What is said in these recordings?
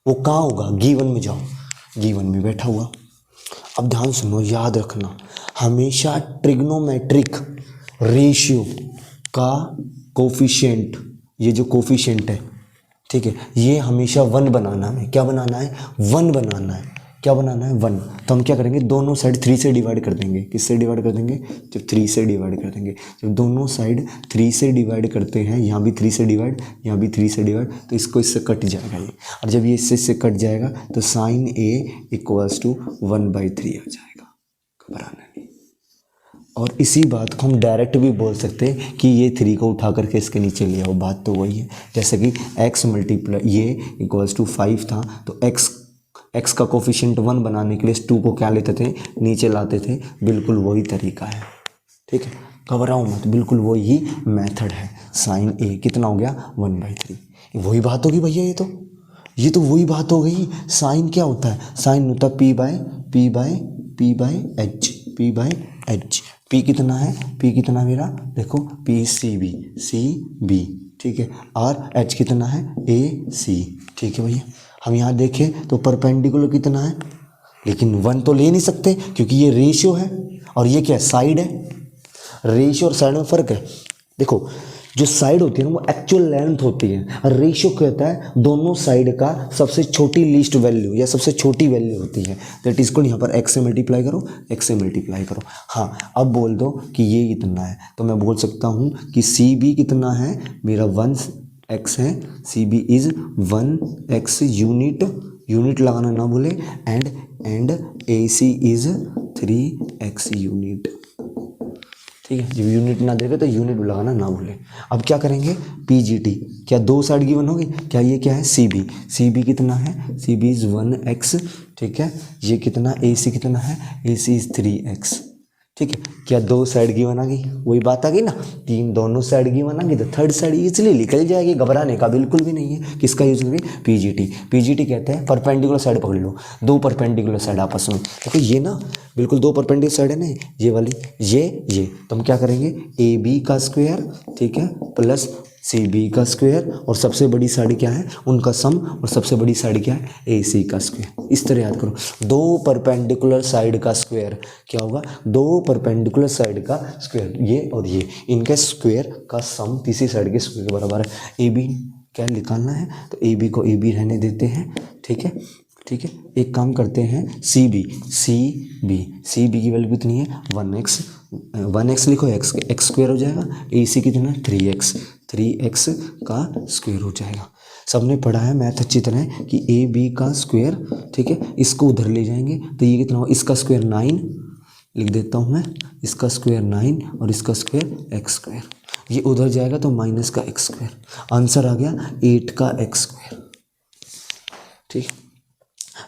वो कहाँ होगा, गिवन में जाओ, गिवन में बैठा हुआ। अब ध्यान सुनो, याद रखना हमेशा ट्रिग्नोमेट्रिक रेशियो का कोफिशिएंट, ये जो कोफिशिएंट है, ठीक है, ये हमेशा 1 बनाना है। क्या बनाना है, 1 बनाना है। क्या बनाना है, 1। तो हम क्या करेंगे, दोनों साइड 3 से डिवाइड कर देंगे। किससे डिवाइड कर देंगे, जब 3 से डिवाइड कर देंगे। जब दोनों साइड 3 से डिवाइड करते हैं, यहाँ भी 3 से डिवाइड, यहाँ भी 3 से डिवाइड, तो इसको इससे कट जाएगा ये। और जब ये इससे कट जाएगा तो साइन ए इक्वल्स टू 1/3 आ जाएगा। घबराना नहीं। और इसी बात को हम डायरेक्ट भी बोल सकते हैं कि ये 3 को उठा करके इसके नीचे ले आओ, बात तो वही है। जैसे कि x मल्टीप्लाई ये इक्वल्स टू 5 था, तो x का कोफिशिएंट 1 बनाने के लिए इस 2 को क्या लेते थे, नीचे लाते थे। बिल्कुल वही तरीका है, ठीक है, घबराओ मत, बिल्कुल वही मेथड है। साइन ए कितना हो गया, 1/3। वही बात होगी भैया, ये तो वही बात हो गई। साइन क्या होता है, साइन होता है p बाय एच। पी कितना है, पी कितना मेरा, देखो पी सी बी, ठीक है, और एच कितना है, ए सी, ठीक है भैया। हम यहाँ देखें तो परपेंडिकुलर कितना है, लेकिन 1 तो ले नहीं सकते क्योंकि ये रेशियो है और ये क्या है, साइड है। रेशियो और साइड में फ़र्क है। देखो जो साइड होती है ना वो एक्चुअल लेंथ होती है, और रेशियो क्या होता है, दोनों साइड का सबसे छोटी लीस्ट वैल्यू या सबसे छोटी वैल्यू होती है। दैट इज को यहाँ पर x से मल्टीप्लाई करो, x से मल्टीप्लाई करो। हाँ, अब बोल दो कि ये इतना है, तो मैं बोल सकता हूँ कि सी बी कितना है मेरा, 1x है, C B is 1x unit लगाना ना भूले, and A C is 3x unit, ठीक है। जब यूनिट ना देगा तो यूनिट लगाना ना भूले। अब क्या करेंगे, पीजीटी, क्या 2 साइड गिवन होगी, क्या ये क्या है, सी बी कितना है, सी बी इज 1x, ठीक है। ये कितना, ए सी कितना है, ए सी इज 3x, ठीक है। क्या 2 साइड गिवन आ गई, वही बात आ गई ना, दोनों साइड गिवन आ गई, तो थर्ड साइड इजीली निकल जाएगी, घबराने का बिल्कुल भी नहीं है। किसका यूज करेंगे, पीजीटी कहते हैं परपेंडिकुलर साइड पकड़ लो, 2 परपेंडिकुलर साइड आपस में। देखो ये ना बिल्कुल 2 परपेंडिकुलर साइड है ना, ये वाली, ये तो हम क्या करेंगे, ए बी का स्क्वायर, ठीक है, प्लस सी बी का स्क्वायर, और सबसे बड़ी साइड क्या है, उनका सम, और सबसे बड़ी साइड क्या है, ए सी का स्क्वायर। इस तरह याद करो, 2 परपेंडिकुलर साइड का स्क्वायर क्या होगा, 2 परपेंडिकुलर साइड का स्क्वायर, ये और ये, इनके स्क्वायर का सम तीसरी साइड के स्क्वायर के बराबर है। ए बी क्या निकालना है, तो ए बी को ए बी रहने देते हैं, ठीक है, ठीक है। एक काम करते हैं, सी बी की वैल्यू कितनी है, 1x लिखो, x स्क्वायर हो जाएगा, ए सी कितना है, 3x का स्क्वायर हो जाएगा। सबने पढ़ा है मैथ अच्छी तरह कि ए बी का स्क्वायर, ठीक है, इसको उधर ले जाएंगे तो ये कितना होगा, इसका स्क्वायर 9 लिख देता हूँ मैं, इसका स्क्वायर 9 और इसका स्क्वायर x स्क्वायर, ये उधर जाएगा तो माइनस का x स्क्वायर, आंसर आ गया 8 का x स्क्वायर, ठीक।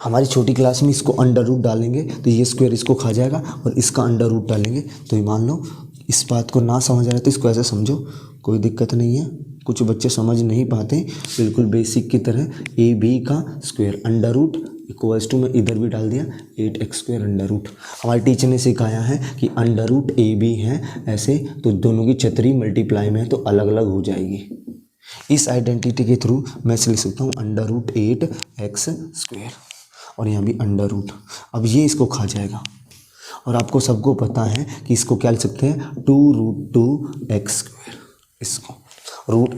हमारी छोटी क्लास में इसको अंडर रूट डालेंगे तो ये स्क्वायर इसको खा जाएगा, और इसका अंडर रूट डालेंगे तो ये मान लो इस बात को ना समझ आ रहा है तो इसको ऐसे समझो, कोई दिक्कत नहीं है। कुछ बच्चे समझ नहीं पाते, बिल्कुल बेसिक की तरह, ए बी का square under root equals to, मैं इधर भी डाल दिया 8x स्क्वायर अंडर रूट। हमारे टीचर ने सिखाया है कि अंडर रूट ए बी है ऐसे, तो दोनों की छतरी मल्टीप्लाई में है तो अलग अलग हो जाएगी। इस आइडेंटिटी के थ्रू मैं लिख सकता हूँ अंडर रूट 8x स्क्वायर, और यहाँ भी अंडर रूट। अब ये इसको खा जाएगा, और आपको सबको पता है कि इसको क्या लिख सकते हैं, 2√2x स्क्वायर, इसको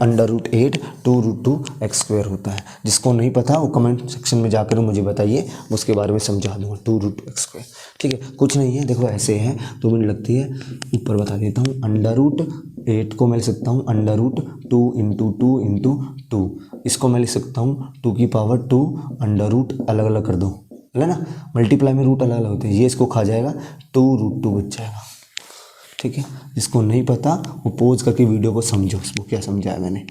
अंडर रूट 8 2√2x स्क्वायर होता है। जिसको नहीं पता वो कमेंट सेक्शन में जाकर मुझे बताइए, उसके बारे में समझा दूँगा, 2√2x स्क्वायर, ठीक है। कुछ नहीं है, देखो ऐसे है, 2 मिनट लगती है, ऊपर बता देता हूँ। अंडर रूट 8 को मैं लिख सकता हूँ अंडर रूट 2 × 2 × 2, इसको मैं लिख सकता हूँ 2 की पावर 2 अंडर रूट, अलग अलग कर दो, है ना, मल्टीप्लाई में रूट अलग अलग होते हैं, ये इसको खा जाएगा, 2√2 बच जाएगा, ठीक है। जिसको नहीं पता वो पोज करके वीडियो को समझो, उसको क्या समझाया मैंने,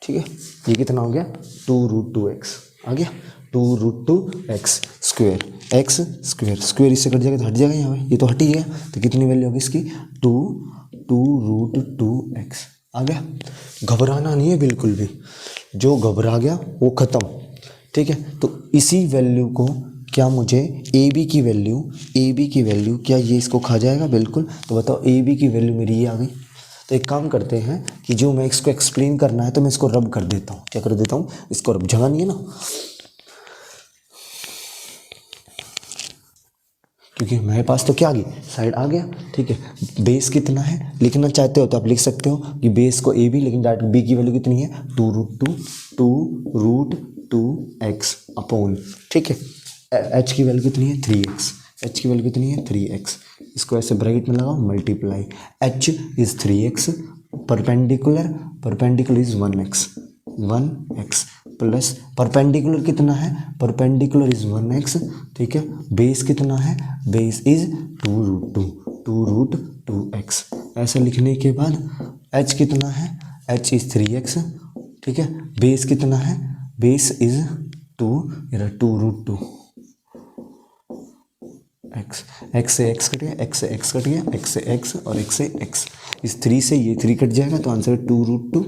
ठीक है। ये कितना हो गया, 2√2x आ गया, 2√2x स्क्वायर, x स्क्वायर इससे कट जाएगा तो हट जाएगा, यहाँ पे ये तो हट ही गया, तो कितनी वैल्यू होगी इसकी, 2√2x आ गया। घबराना नहीं है बिल्कुल भी, जो घबरा गया वो ख़त्म, ठीक है। तो इसी वैल्यू को क्या मुझे ए बी की वैल्यू क्या ये इसको खा जाएगा, बिल्कुल। तो बताओ ए बी की वैल्यू मेरी ये आ गई। तो एक काम करते हैं कि जो मैं इसको एक्सप्लेन करना है तो मैं इसको रब कर देता हूँ, क्या कर देता हूँ, इसको रब, जगह नहीं है ना, क्योंकि हमारे पास तो क्या आ गई, साइड आ गया। ठीक है, बेस कितना है लिखना चाहते हो तो आप लिख सकते हो कि बेस को ए बी, लेकिन डायरेक्ट बी की वैल्यू कितनी है 2√2 x ठीक है। एच की वैल्यू कितनी है 3x, एच की वैल्यू कितनी है 3x। इसको ऐसे ब्रैकेट में लगाओ, multiply H is 3x, perpendicular is 1x plus perpendicular कितना है, परपेंडिकुलर इज 1x। ठीक है, बेस कितना है, बेस इज 2√2x। ऐसा लिखने के बाद h कितना है, h इज 3x। ठीक है, बेस कितना है, बेस इज 2√2 x से x कट गया, x से x कट गया, x से x और x से x। इस 3 से ये 3 कट जाएगा तो आंसर 2√2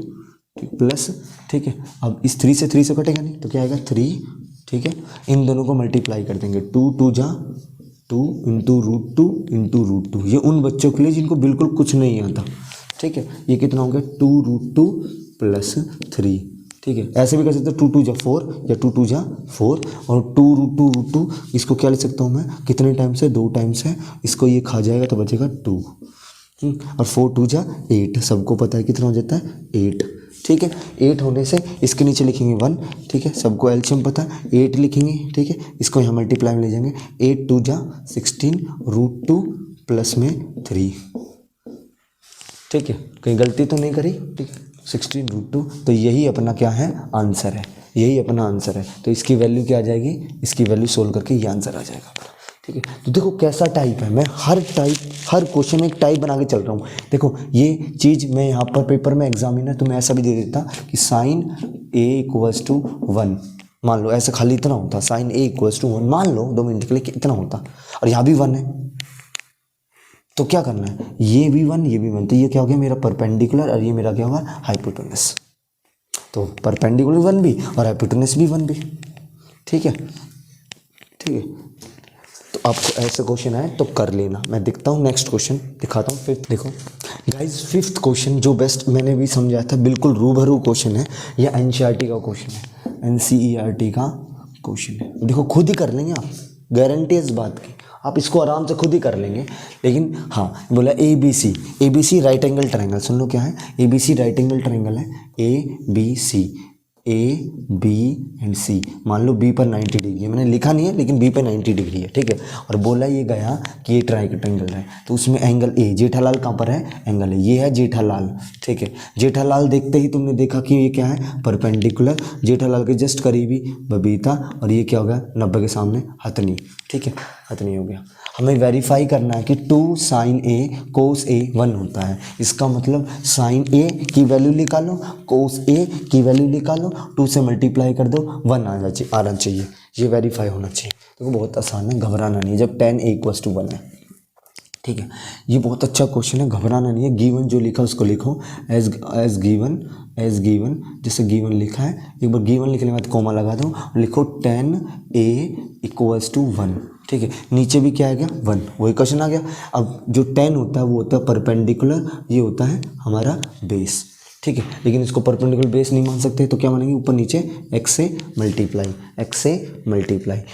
प्लस। ठीक है, अब इस 3 से 3 से कटेगा नहीं तो क्या आएगा 3। ठीक है, इन दोनों को मल्टीप्लाई कर देंगे, 2 जा 2 इंटू √2 ये उन बच्चों के लिए जिनको बिल्कुल कुछ नहीं आता। ठीक है, ये कितना हो गया 2√2 प्लस 3। ठीक है, ऐसे भी कर सकते हो 2 जा 4 या 2 जा 4 और 2√2 इसको क्या लिख सकता हूँ मैं, कितने टाइम से 2 टाइम से, इसको ये खा जाएगा तो बचेगा 2 और 4 जा 8, सबको पता है कितना हो जाता है 8। ठीक है, 8 होने से इसके नीचे लिखेंगे 1। ठीक है, सबको एलसीएम पता है 8 लिखेंगे। ठीक है, इसको यहाँ मल्टीप्लाई में ले जाएंगे, 8 2 जा 16 √2 प्लस में 3। ठीक है, कहीं गलती तो नहीं करी। ठीक है, 16√2 तो यही अपना क्या है आंसर है, यही अपना आंसर है। तो इसकी वैल्यू क्या आ जाएगी, इसकी वैल्यू सोल्व करके ये आंसर आ जाएगा। ठीक है, तो देखो कैसा टाइप है, मैं हर क्वेश्चन में एक टाइप बना के चल रहा हूँ। देखो ये चीज़ मैं यहाँ पर पेपर में एग्जामिनर तो मैं ऐसा भी दे देता कि साइन a = 1, मान लो ऐसे खाली इतना होता, साइन a = 1 मान लो 2 मिनट के लिए इतना होता, और यहाँ भी 1 है तो क्या करना है, ये भी 1 ये भी 1, तो ये क्या हो गया मेरा परपेंडिकुलर और ये मेरा क्या होगा हाइपोटेनस। तो परपेंडिकुलर 1 भी और हाइपोटेनस भी 1 भी। ठीक है, ठीक है, तो आपको ऐसे क्वेश्चन आए तो कर लेना। मैं दिखता हूँ नेक्स्ट क्वेश्चन दिखाता हूँ। फिफ्थ देखो गाइज, फिफ्थ क्वेश्चन जो बेस्ट मैंने भी समझाया था, बिल्कुल रूबरू क्वेश्चन है, या एनसीईआरटी का क्वेश्चन है, एनसीईआरटी का क्वेश्चन है। देखो खुद ही कर लेंगे आप, गारंटी है इस बात की, आप इसको आराम से खुद ही कर लेंगे। लेकिन हाँ बोला ABC राइट एंगल ट्रायंगल, सुन लो क्या है ABC राइट एंगल ट्रायंगल है, ABC A B and C, मान लो B पर 90 डिग्री है, मैंने लिखा नहीं है लेकिन B पर 90 डिग्री है। ठीक है, और बोला ये गया कि ये ट्रायंगल है, तो उसमें एंगल A, जेठालाल कहाँ पर है, एंगल है, ये है जेठालाल। ठीक है, जेठालाल देखते ही तुमने देखा कि ये क्या है परपेंडिकुलर, जेठालाल के जस्ट करीबी बबीता, और ये क्या हो गया 90 के सामने हथनी। ठीक है, हथनी हो गया। हमें वेरीफाई करना है कि 2 sin A cos A 1 होता है, इसका मतलब sin A की वैल्यू निकालो, cos A की वैल्यू निकालो, 2 से मल्टीप्लाई कर दो, 1 आना चाहिए, ये वेरीफाई होना चाहिए। देखो बहुत आसान है, घबराना नहीं है जब tan A = 1 है। ठीक है, ये बहुत अच्छा क्वेश्चन है, घबराना नहीं है। गिवन जो लिखा उसको लिखो एज गिवन, जैसे गिवन लिखा है, एक बार गिवन लिखने के बाद कॉमा लगा दो, लिखो tan A = 1। ठीक है, नीचे भी क्या आ गया 1, वही क्वेश्चन आ गया। अब जो tan होता है वो होता है परपेंडिकुलर, ये होता है हमारा बेस। ठीक है, लेकिन इसको परपेंडिकुलर बेस नहीं मान सकते तो क्या मानेंगे, ऊपर नीचे x से मल्टीप्लाई,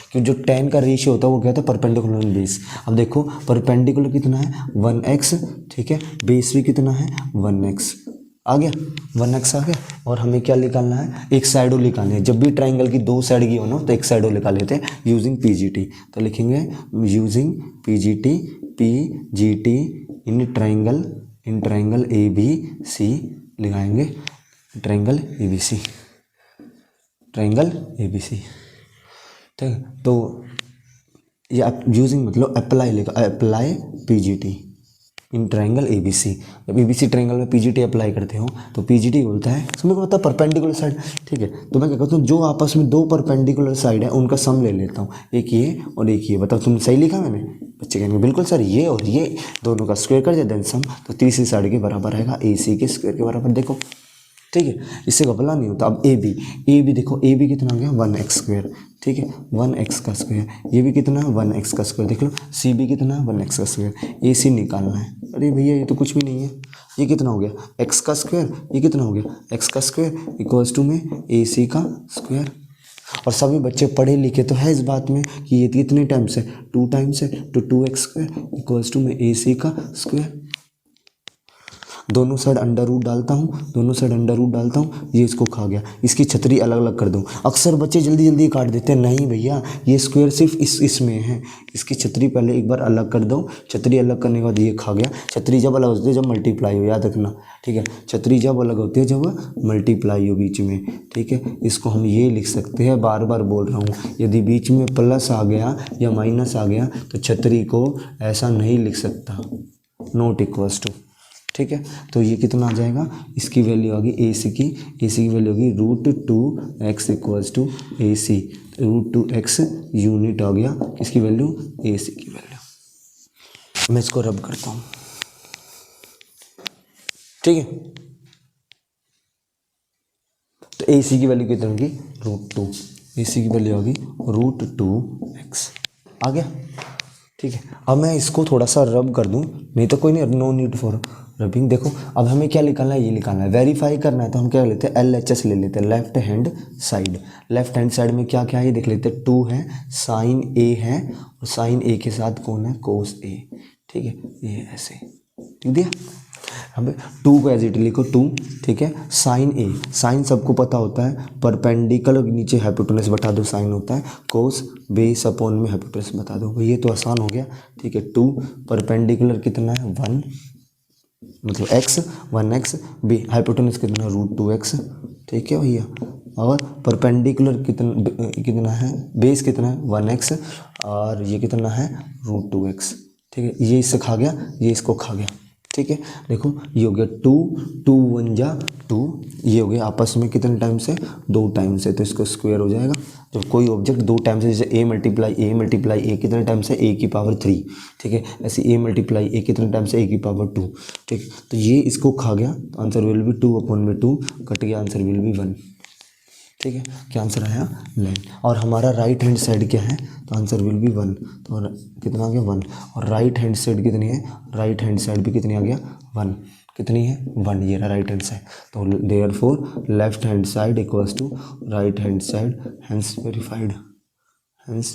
क्योंकि जो tan का रेशियो होता है वो क्या होता है परपेंडिकुलर बेस। अब देखो परपेंडिकुलर कितना है 1x, ठीक है, बेस भी कितना है 1x आ गया, 1x आ गया। और हमें क्या निकालना है, एक साइडो निकालनी है। जब भी ट्राइंगल की 2 साइड की हो ना तो एक साइडो निकाल लेते हैं यूजिंग PGT। तो लिखेंगे using PGT in triangle ABC लगाएंगे, ट्राइंगल ABC। ठीक है, तो ये आप यूजिंग मतलब apply PGT in triangle ABC। जब ABC ट्राइंगल में PGT अप्लाई करते हो तो PGT बोलता है, समझ को होता है परपेंडिकुलर साइड। ठीक है, तो मैं क्या करता हूँ, जो आपस में 2 परपेंडिकुलर साइड है उनका सम ले लेता हूँ, एक ये और एक ये। बताओ तुमने सही लिखा मैंने, बच्चे कहेंगे बिल्कुल सर, ये और ये दोनों का स्क्वायर कर दिया देन सम, तो तीसरी साइड के बराबर आएगा AC के स्क्वायर के बराबर। देखो ठीक है, इससे घबला नहीं होता। अब AB देखो, AB कितना हो गया 1x²। ठीक है, 1x का स्क्वायर, ये भी कितना है 1x का स्क्वायर। देख लो CB कितना है 1x का स्क्वायर, AC निकालना है। अरे भैया ये तो कुछ भी नहीं है, ये कितना हो गया x का स्क्वायर, ये कितना हो गया x का स्क्वायर इक्वल्स टू में AC का स्क्वायर। और सभी बच्चे पढ़े लिखे तो है इस बात में कि ये कितने टाइम्स है, 2 टाइम्स है, तो 2x² इक्वल्स टू मैं AC का स्क्वायर। दोनों साइड अंडर रूट डालता हूँ, दोनों साइड अंडर रूट डालता हूँ, ये इसको खा गया। इसकी छतरी अलग अलग कर दूँ। अक्सर बच्चे जल्दी जल्दी काट देते हैं, नहीं भैया ये स्क्वायर सिर्फ इसमें है, इसकी छतरी पहले एक बार अलग कर दो। छतरी अलग करने के बाद ये खा गया। छतरी जब अलग होती है जब मल्टीप्लाई हो, याद रखना, ठीक है। छतरी जब अलग होती है जब मल्टीप्लाई हो बीच में, ठीक है। इसको हम ये लिख सकते हैं, बार बार बोल रहा हूँ, यदि बीच में प्लस आ गया या माइनस आ गया तो छतरी को ऐसा नहीं लिख सकता, नॉट इक्वल्स टू, ठीक है। तो ये कितना आ जाएगा, इसकी वैल्यू होगी AC की वैल्यू होगी √2x equals to AC। √2x unit आ गया किसकी वैल्यू, AC की वैल्यू। मैं इसको रब करता हूँ, ठीक है। तो AC की वैल्यू कितनी होगी, √2, AC की वैल्यू होगी √2x, आ गया, ठीक है। अब मैं इसको थोड़ा सा रब कर दूं, नहीं तो कोई नहीं, नो नीड फॉर रबिंग। देखो अब हमें क्या निकालना है, ये निकालना है, वेरीफाई करना है। तो हम क्या लेते हैं, LHS ले लेते हैं, left hand side. Left hand side में क्या क्या है ये देख लेते हैं, 2 है, साइन A है, और साइन A के साथ कौन है, कोस A, ठीक है। ये ऐसे ठीक दिया। अब 2 को एज इट लिखो 2, ठीक है। साइन A, साइन सबको पता होता है, परपेंडिकुलर नीचे हाइपोटेनस बता दो साइन होता है, कोस बेस अपॉन में हाइपोटेनस बता दो, ये तो आसान हो गया, ठीक है। 2 परपेंडिकुलर कितना है 1, मतलब x 1x, बी हाइपोटेनस कितना √2x, ठीक है भैया। और परपेंडिकुलर कितना है, बेस कितना है 1x, और ये कितना है √2x, ठीक है। ये इससे खा गया, ये इसको खा गया, ठीक है। देखो ये हो गया 2, 2 1 जा 2, ये हो गया आपस में कितने टाइम से, 2 टाइम से, तो इसको स्क्वायर हो जाएगा। जब कोई ऑब्जेक्ट 2 टाइम से, जैसे a मल्टीप्लाई a कितने टाइम से, a की पावर 3, ठीक है। ऐसे a मल्टीप्लाई a कितने टाइम से, a की पावर 2, ठीक है। तो ये इसको खा गया, तो आंसर विल बी 2/2, कट गया, आंसर विल बी 1, ठीक है। क्या आंसर आया, लाइन। और हमारा राइट हैंड साइड क्या है, तो आंसर विल बी 1, तो कितना आ गया 1। और राइट हैंड साइड कितनी है, राइट हैंड साइड भी कितनी आ गया 1, कितनी है 1, ये रहा राइट हैंड साइड। तो therefore left hand side equals to right hand side, hence verified, hence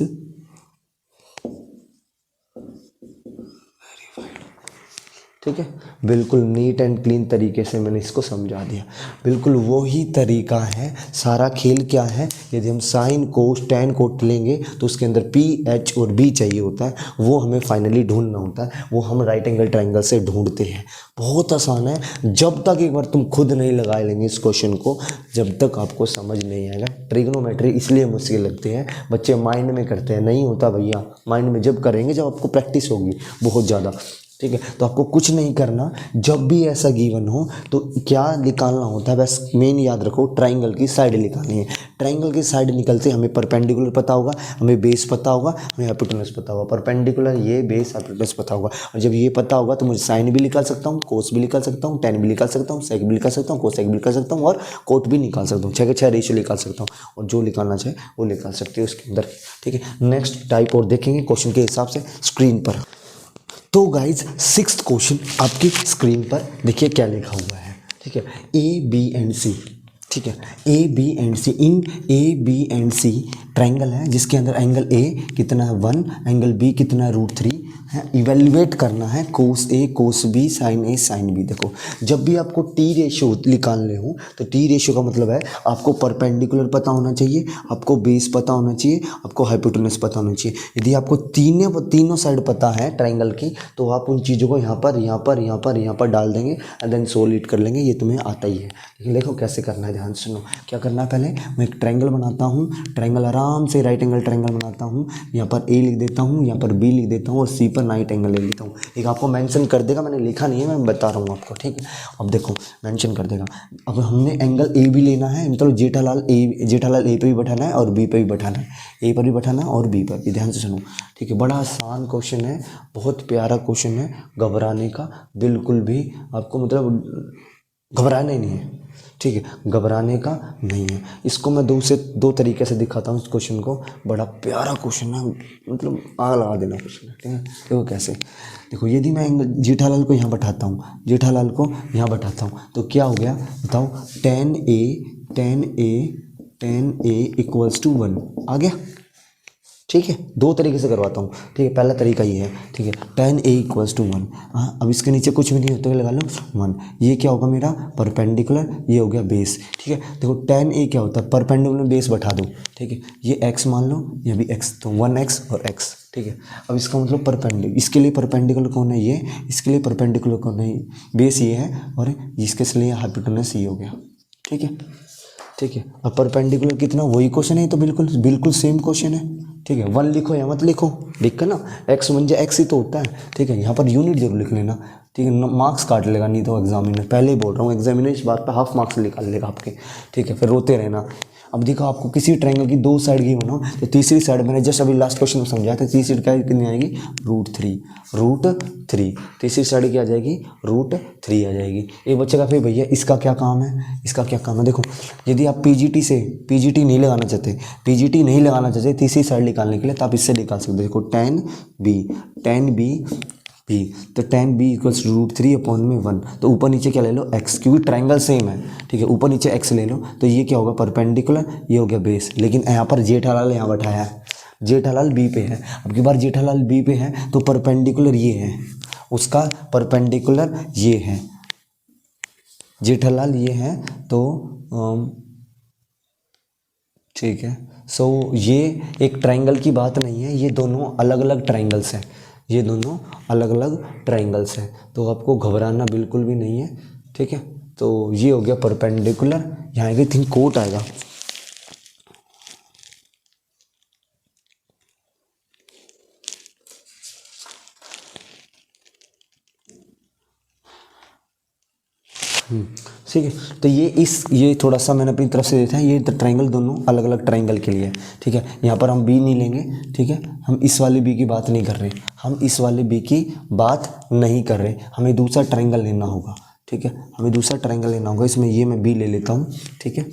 ठीक है। बिल्कुल नीट एंड क्लीन तरीके से मैंने इसको समझा दिया। बिल्कुल वही तरीका है, सारा खेल क्या है, यदि हम साइन कोस टैन कोट लेंगे तो उसके अंदर P H और B चाहिए होता है, वो हमें फाइनली ढूंढना होता है, वो हम राइट एंगल ट्रायंगल से ढूंढते हैं। बहुत आसान है, जब तक एक बार तुम खुद नहीं लगा लेंगे इस क्वेश्चन को, जब तक आपको समझ नहीं आएगा। ट्रिग्नोमेट्री इसलिए मुश्किल लगते हैं, बच्चे माइंड में करते हैं, नहीं होता भैया, माइंड में जब करेंगे जब आपको प्रैक्टिस होगी बहुत ज़्यादा, ठीक है। तो आपको कुछ नहीं करना, जब भी ऐसा गिवन हो तो क्या निकालना होता है, बस मेन याद रखो, ट्रायंगल की साइड निकालनी है। ट्रायंगल की साइड निकलते हमें परपेंडिकुलर पता होगा, हमें बेस पता होगा, हमें हाइपोटेनस पता होगा। परपेंडिकुलर ये, बेस, हाइपोटेनस पता होगा, और जब ये पता होगा तो मुझे साइन भी निकाल सकता हूँ, कोस भी निकाल सकता हूँ, टैन भी निकाल सकता हूँ, सेक भी निकाल सकता हूँ, कोसेक भी निकाल सकता हूँ, और कोट भी निकाल सकता हूँ। 6 के 6 रेशियो निकाल सकता हूँ, और जो निकालना चाहे वो निकाल सकते हो उसके अंदर, ठीक है। नेक्स्ट टाइप और देखेंगे क्वेश्चन के हिसाब से स्क्रीन पर। तो गाइज 6th क्वेश्चन आपकी स्क्रीन पर देखिए क्या लिखा हुआ है, ठीक है। A B and C, ठीक है। A B and C, in A B and C triangle है जिसके अंदर एंगल A कितना है 1, एंगल B कितना है √3 है। इवेल्युएट करना है cos A cos B sine A sine B। देखो जब भी आपको T रेशियो निकालने हो तो T रेशियो का मतलब है आपको परपेंडिकुलर पता होना चाहिए, आपको बेस पता होना चाहिए, आपको हाइपोटेनस पता होना चाहिए। यदि आपको तीनों साइड पता है ट्रायंगल की तो आप उन चीज़ों को यहाँ पर डाल देंगे एंड देन सोल्व कर लेंगे, ये तुम्हें आता ही है। लेकिन देखो कैसे करना है, ध्यान सुनो। क्या करना है, पहले मैं एक ट्रायंगल बनाता हूँ, ट्रायंगल आराम से राइट एंगल ट्रायंगल बनाता हूँ, यहाँ पर A लिख देता हूँ, यहाँ पर B लिख देता हूँ, और C पर राइट एंगल ले लेता हूँ। एक आपको मेंशन कर देगा, मैंने लिखा नहीं है, मैं बता रहा हूँ आपको, ठीक है। अब देखो मेंशन कर देगा। अब हमने एंगल A भी लेना है, मतलब जेठालाल A पे भी बैठाना है और B पे भी बैठाना है, A पर भी बैठाना है और B पर भी। ध्यान से सुनो, ठीक है। बड़ा आसान क्वेश्चन है, बहुत प्यारा क्वेश्चन है, घबराने का बिल्कुल भी आपको मतलब घबराना ही नहीं है, ठीक है, घबराने का नहीं है। इसको मैं दो तरीके से दिखाता हूँ इस क्वेश्चन को। बड़ा प्यारा क्वेश्चन है, मतलब आग लगा देना क्वेश्चन है, ठीक है। देखो कैसे, देखो यदि मैं जेठालाल को यहाँ बैठाता हूँ, जेठालाल को यहाँ बैठाता हूँ तो क्या हो गया बताओ, tan A tan a equals to 1 आ गया। ठीक है, दो तरीके से करवाता हूँ। ठीक है, पहला तरीका ये है। ठीक है, tan a इक्वल्स टू 1। हाँ, अब इसके नीचे कुछ भी नहीं होता है, लगा लो 1। ये क्या होगा मेरा परपेंडिकुलर, ये हो गया बेस। ठीक है, देखो tan a क्या होता है, परपेंडिकुलर बेस बैठा दो। ठीक है, ये x मान लो, ये भी x, तो 1x और x। ठीक है, अब इसका मतलब परपेंडिकुलर, इसके लिए परपेंडिकुलर कौन है ये, इसके लिए परपेंडिकुलर कौन है, बेस ये है, और इसके लिए हाइपोटेनस ये हो गया। ठीक है, ठीक है, और परपेंडिकुलर कितना, वही क्वेश्चन है, तो बिल्कुल बिल्कुल सेम क्वेश्चन है। ठीक है, 1 लिखो या मत लिखो, लिख कर ना x 1 जा x ही तो होता है। ठीक है, यहाँ पर यूनिट जरूर लिख लेना। ठीक है, मार्क्स काट लेगा नहीं तो एग्जामिनर, पहले ही बोल रहा हूँ, एग्जामिनर इस बात पे हाफ मार्क्स निकाल लेगा आपके। ठीक है, फिर रोते रहना। अब देखो, आपको किसी ट्रायंगल की दो साइड की बनाओ, तो तीसरी साइड मैंने जस्ट अभी लास्ट क्वेश्चन में समझाया था, तीसरी साइड क्या कितनी आएगी, √3। तीसरी साइड क्या आ जाएगी, √3 आ जाएगी। एक बच्चे का फिर भैया इसका क्या काम है, इसका क्या काम है, देखो यदि आप पीजीटी नहीं लगाना चाहते, तीसरी साइड निकालने के लिए, तो आप इससे निकाल सकते हो। देखो tan b, तो tan b इक्वल्स √3/1, तो ऊपर नीचे क्या ले लो, x, क्योंकि ट्रायंगल सेम है। ठीक है, ऊपर नीचे x ले लो, तो ये क्या होगा, परपेंडिकुलर, ये हो गया बेस। लेकिन यहाँ पर जेठालाल यहाँ बैठाया है, जेठालाल b पे है। अब की बार जेठालाल b पे है, तो परपेंडिकुलर ये है, उसका परपेंडिकुलर ये है, जेठालाल ये है, तो ठीक है। सो ये एक ट्रायंगल की बात नहीं है, ये दोनों अलग अलग ट्रायंगल्स हैं, ये दोनों अलग अलग ट्रायंगल्स हैं, तो आपको घबराना बिल्कुल भी नहीं है। ठीक है, तो ये हो गया परपेंडिकुलर, यहाँ की थिंक कोट आएगा। ठीक है, तो ये थोड़ा सा मैंने अपनी तरफ से देखा है, ये ट्रायंगल दोनों अलग अलग ट्रायंगल के लिए है। ठीक है, यहाँ पर हम बी नहीं लेंगे। ठीक है, हम इस वाले बी की बात नहीं कर रहे, हमें दूसरा ट्रायंगल लेना होगा। ठीक है, हमें दूसरा ट्रायंगल लेना होगा, इसमें ये मैं बी ले लेता हूँ। ठीक है,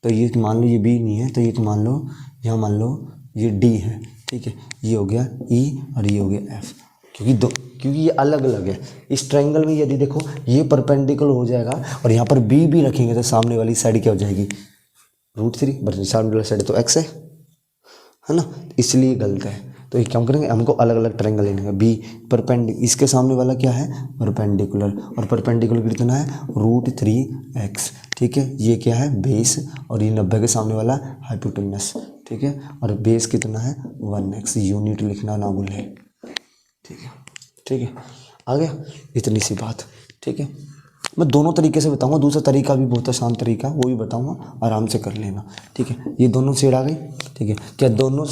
तो ये मान लो ये बी नहीं है, तो ये मान लो, यहाँ मान लो ये डी है। ठीक है, ये हो गया ई और ये हो गया एफ, क्योंकि ये अलग अलग है। इस ट्रायंगल में यदि देखो ये परपेंडिकुलर हो जाएगा, और यहाँ पर बी भी रखेंगे, तो सामने वाली साइड क्या हो जाएगी, √3, बट सामने वाली साइड तो x है ना, इसलिए गलत है। तो ये क्या करेंगे, हमको अलग अलग ट्रायंगल लेने का, बी परपेंडिकुलर, इसके सामने वाला क्या है, परपेंडिकुलर, और परपेंडिकुलर कितना है, √3x। ठीक है, ये क्या है, बेस, और ये 90 के सामने वाला हाइपोटेनस। ठीक है, और बेस कितना है, 1x, यूनिट लिखना ना भूलें। ठीक है, ठीक है, आ गया, इतनी सी बात। ठीक है, मैं दोनों तरीके से बताऊंगा, दूसरा तरीका भी बहुत आसान तरीका वो भी बताऊंगा, आराम से कर लेना। ठीक है, ये दोनों सेड आ गई। ठीक है, क्या दोनों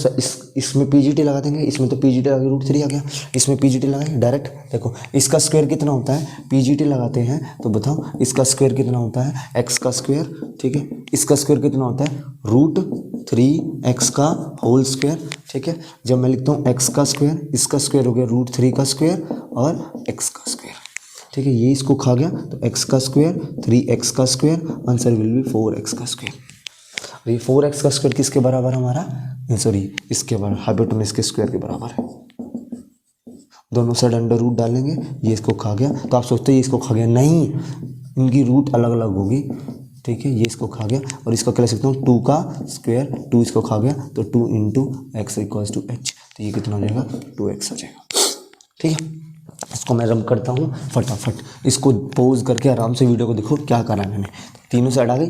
इसमें पीजीटी लगा देंगे, इसमें तो पीजीटी लगा √3 आ गया, इसमें पीजीटी लगाएंगे डायरेक्ट। देखो इसका स्क्वायर कितना होता है, पीजीटी लगाते हैं तो बताओ इसका स्क्वायर कितना होता है, x का स्क्वायर। ठीक है, इसका स्क्वायर कितना होता है, √3x का होल स्क्वायर। ठीक है, जब मैं लिखता हूँ x का स्क्वायर, इसका स्क्वायर हो गया √3 का स्क्वायर और x का स्क्वायर। ठीक है, ये इसको खा गया, तो x का स्क्वायर 3x का square, answer will be 4x का स्क्वायर। और ये 4x का स्क्वायर किसके बराबर हमारा, सॉरी इसके बराबर, हाइपोटेनस के स्क्वायर के बराबर है। दोनों साइड अंडर रूट डालेंगे, ये इसको खा गया, तो आप सोचते हैं ये इसको खा गया, नहीं, इनकी रूट अलग अलग होगी। ठीक है, ये इसको खा गया, और इसको क्या लिख सकता हूँ, 2 का स्क्वायर, 2 इसको खा गया, तो 2 × x इक्वल्स टू h, तो ये कितना हो जाएगा, 2x हो जाएगा। ठीक है, इसको मैं रब करता हूँ फटाफट, इसको पॉज करके आराम से वीडियो को देखो क्या करा है मैंने। तीनों साइड आ गई,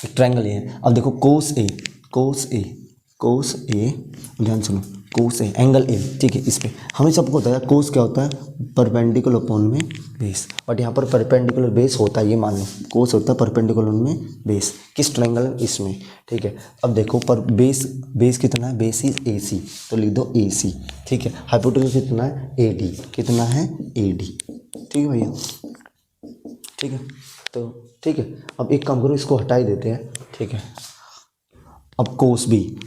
ट्रायंगल ये है। अब देखो कोस ए, ध्यान सुनो, कोस ए, एंगल ए। ठीक है, इस पे हमें सबको पता है कोस क्या होता है, परपेंडिकुलर अपॉन में बेस, बट यहाँ पर परपेंडिकुलर बेस होता है, ये मान लो कोस होता है परपेंडिकुलर में बेस, किस ट्रायंगल में, इसमें। ठीक है, अब देखो पर बेस कितना है, बेस इज AC, तो लिख दो AC। ठीक है, हाइपोटेनस कितना है, AD, कितना है, AD। ठीक है भैया, ठीक है, तो ठीक है, अब एक काम करो, इसको हटा ही देते हैं। ठीक है, अब कोस बी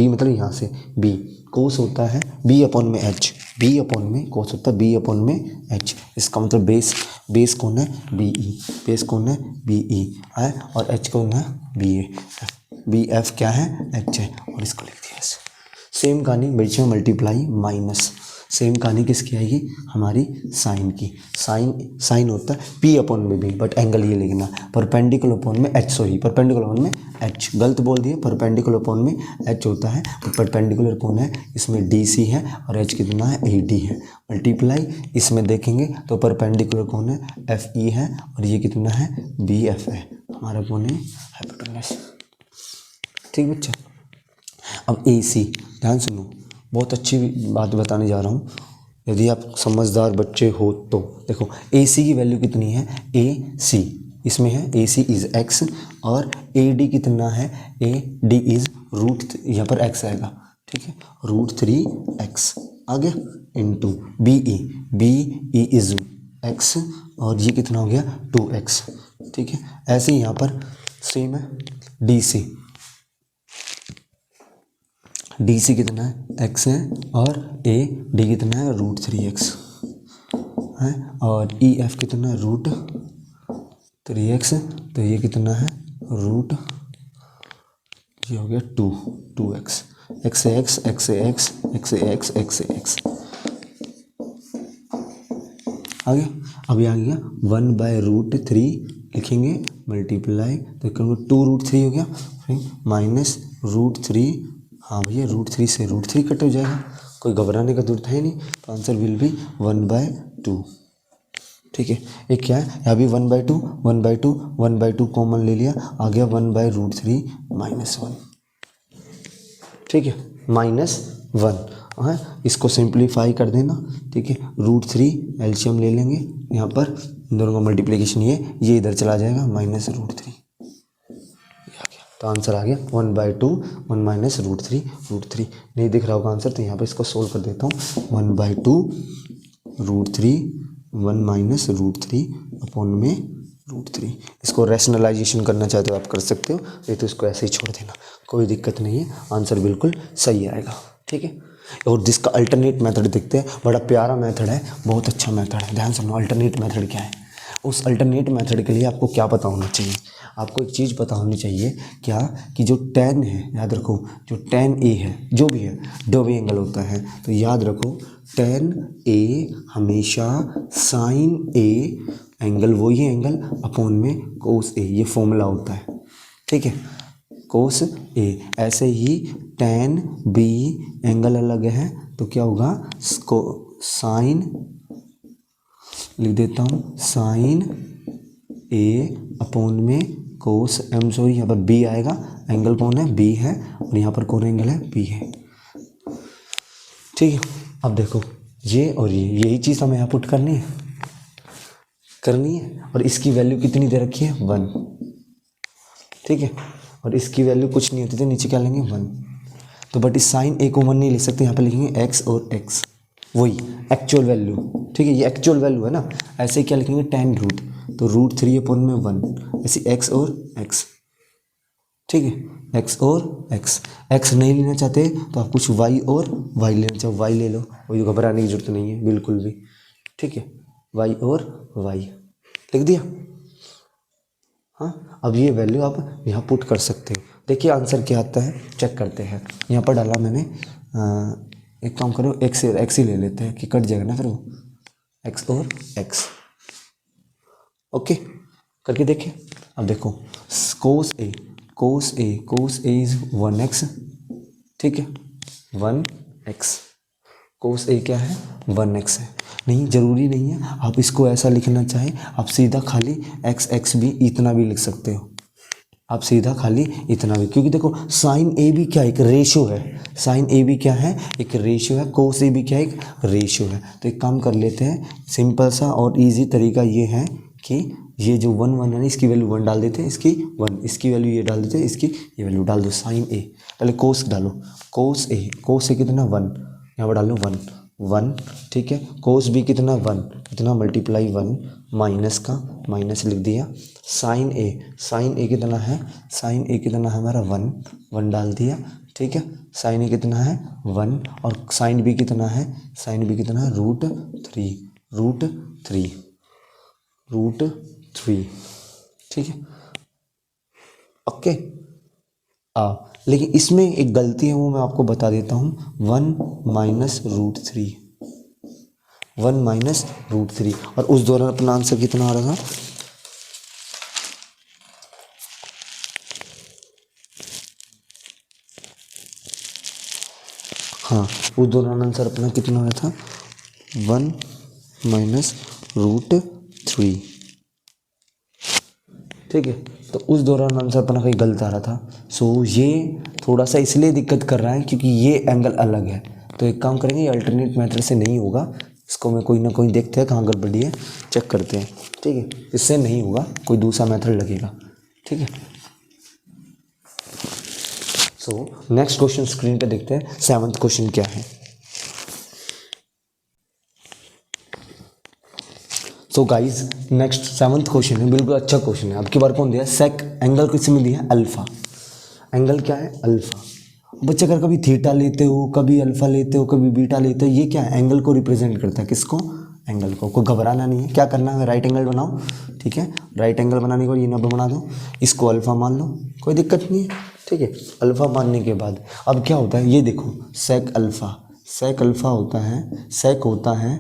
मतलब यहाँ से बी, कोस होता है B/में H, कोस होता है B/H। इसका मतलब बेस कौन है, BE है, और H कौन है, BF क्या है, H है, और इसको लिख दिया ऐसे। सेम कहानी बीच में मल्टीप्लाई माइनस, सेम कहानी किसकी आएगी, हमारी साइन की। साइन होता है पी अपॉन में बी, बट एंगल ये लिखना, परपेंडिकुलर अपॉन में एच, सॉरी परपेंडिकुलर अपॉन में एच, गलत बोल दिए, परपेंडिकुलर अपॉन में एच होता है, तो परपेंडिकुलर कौन है, इसमें डी सी है और एच कितना है, ए डी है, मल्टीप्लाई इसमें देखेंगे तो परपेंडिकुलर कौन है, एफ ई है और ये कितना है, बी एफ है, हमारा कौन है, हाइपोटेन्यूस। ठीक बच्चा। अब ए सी, ध्यान सुनो, बहुत अच्छी बात बताने जा रहा हूँ, यदि आप समझदार बच्चे हो तो देखो ए सी की वैल्यू कितनी है, ए सी इसमें है, ए सी इज़ एक्स और ए डी कितना है, ए डी इज़ रूट, यहाँ पर एक्स आएगा, ठीक है, √3x आ गया, into B E is x और ये कितना हो गया 2x, ठीक है। ऐसे ही यहाँ पर सेम है डी सी कितना है, x है और ए डी कितना है, √3x है और ई एफ कितना है, √3x, तो ये कितना है, ये हो गया 2x, x से x, x से x, x से x, x से x आ गया। अभी आ गया 1/√3 लिखेंगे, मल्टीप्लाई तो करेंगे 2√3 हो गया, फिर माइनस √3, हाँ भैया √3 से √3 कट हो जाएगा, कोई घबराने का जरूरत है नहीं, तो आंसर विल बी 1/2, ठीक है। एक क्या है, यहाँ भी 1/2 कॉमन ले लिया, आ गया 1/√3 -1, ठीक है, -1 है, इसको सिंप्लीफाई कर देना, ठीक है, √3 एलसीएम ले लेंगे, यहाँ पर इन दोनों का मल्टीप्लिकेशन ये इधर चला जाएगा, -√3, तो आंसर आ गया 1/2 1 - √3 नहीं दिख रहा होगा आंसर, तो यहाँ पे इसको सोल्व कर देता हूँ, 1/2 √3 1 - √3 अपॉन में √3, इसको रैशनलाइजेशन करना चाहते हो आप कर सकते हो, नहीं तो इसको ऐसे ही छोड़ देना, कोई दिक्कत नहीं है, आंसर बिल्कुल सही आएगा, ठीक है। और जिसका अल्टरनेट मेथड देखते हैं, बड़ा प्यारा मेथड है, बहुत अच्छा मेथड है, ध्यान सुनो, अल्टरनेट मेथड क्या है। उस अल्टरनेट मेथड के लिए आपको क्या पता होना चाहिए, आपको एक चीज़ पता होनी चाहिए, क्या कि जो tan है, याद रखो, जो tan A है, जो भी है डबल एंगल होता है, तो याद रखो tan A हमेशा sin A एंगल, वही एंगल अपॉन में cos A, ये फॉर्मूला होता है, ठीक है, cos A। ऐसे ही tan B एंगल अलग है, तो क्या होगा, sin, लिख देता हूँ, sin A अपॉन में कोस M, सॉरी यहाँ पर B आएगा, एंगल कौन है, B है, और यहाँ पर कौन एंगल है, B है, ठीक है। अब देखो ये और ये, यही चीज़ हमें यहाँ पुट करनी है, और इसकी वैल्यू कितनी दे रखी है, 1, ठीक है, और इसकी वैल्यू कुछ नहीं होती, तो नीचे क्या लेंगे, 1, तो बट इस साइन A को 1 नहीं लिख सकते, यहाँ पे लिखेंगे x और x, वही एक्चुअल वैल्यू, ठीक है, ये एक्चुअल वैल्यू है ना, ऐसे क्या लिखेंगे, tan रूट, तो √3 अपॉन में 1, ऐसे x और x, ठीक है, x और x नहीं लेना चाहते तो आप कुछ y और y लेना चाहो, y ले लो, कोई घबराने की जरूरत नहीं है बिल्कुल भी, ठीक है, y और y लिख दिया। हाँ, अब ये वैल्यू आप यहाँ पुट कर सकते हो, देखिए आंसर क्या आता है, चेक करते हैं। यहाँ पर डाला मैंने, एक काम करो, x ही ले लेते हैं कि कट जाएगा ना फिर वो, x और x, ओके, करके देखें। अब देखो cos A इज 1x, ठीक है, 1x, cos A क्या है, 1x है, नहीं ज़रूरी नहीं है आप इसको ऐसा लिखना चाहें, आप सीधा खाली x भी इतना भी लिख सकते हो, आप सीधा खाली इतना भी, क्योंकि देखो साइन ए भी क्या है, एक रेशियो है, साइन ए भी क्या है, एक रेशियो है, कोस ए भी क्या है, एक रेशियो है। तो एक काम कर लेते हैं, सिंपल सा और इजी तरीका ये है कि ये जो 1 1 है ना, इसकी वैल्यू 1 डाल देते हैं, इसकी 1, इसकी वैल्यू ये डाल देते हैं, इसकी ये वैल्यू डाल दो, साइन ए, पहले कोस डालो, कोस ए कितना 1, यहाँ पर डालो 1, ठीक है, कोस बी कितना 1, कितना मल्टीप्लाई 1, माइनस का माइनस लिख दिया, साइन ए कितना है, साइन ए कितना है हमारा 1 डाल दिया, ठीक है, साइन ए कितना है 1, और साइन बी कितना है, साइन बी कितना है √3, ठीक है, ओके। लेकिन इसमें एक गलती है, वो मैं आपको बता देता हूँ, 1 - √3, 1 माइनस रूट 3। और उस दौरान अपना आंसर कितना आ रहा था, हाँ उस दौरान आंसर अपना कितना आ रहा था, 1 माइनस रूट 3। ठीक है, तो उस दौरान आंसर अपना कहीं गलत आ रहा था। सो ये थोड़ा सा इसलिए दिक्कत कर रहा है क्योंकि ये एंगल अलग है। तो एक काम करेंगे, ये अल्टरनेट मेथड से नहीं होगा, इसको मैं कोई ना कोई देखते हैं कहाँ गड़बड़ी है, चेक करते हैं। ठीक है, इससे नहीं होगा, कोई दूसरा मेथड लगेगा। ठीक है, सो नेक्स्ट क्वेश्चन स्क्रीन पे देखते हैं, 7th क्वेश्चन क्या है। So guys next 7th question है, बिल्कुल अच्छा क्वेश्चन है। अब की बार कौन दिया, सेक एंगल किसी में दिया है, अल्फा। एंगल क्या है, अल्फा। बच्चे अगर कभी थीटा लेते हो, कभी अल्फा लेते हो, कभी बीटा लेते हो, ये क्या है, एंगल को रिप्रेजेंट करता है। किसको, एंगल को। कोई घबराना नहीं है, क्या करना है, राइट एंगल बनाओ। ठीक है, राइट एंगल बनाने के बाद ये नंबर बना दो, इसको अल्फा मान लो, कोई दिक्कत नहीं है। ठीक है, अल्फा मानने के बाद अब क्या होता है, ये देखो सेक अल्फा, सेक अल्फा होता है, सेक होता है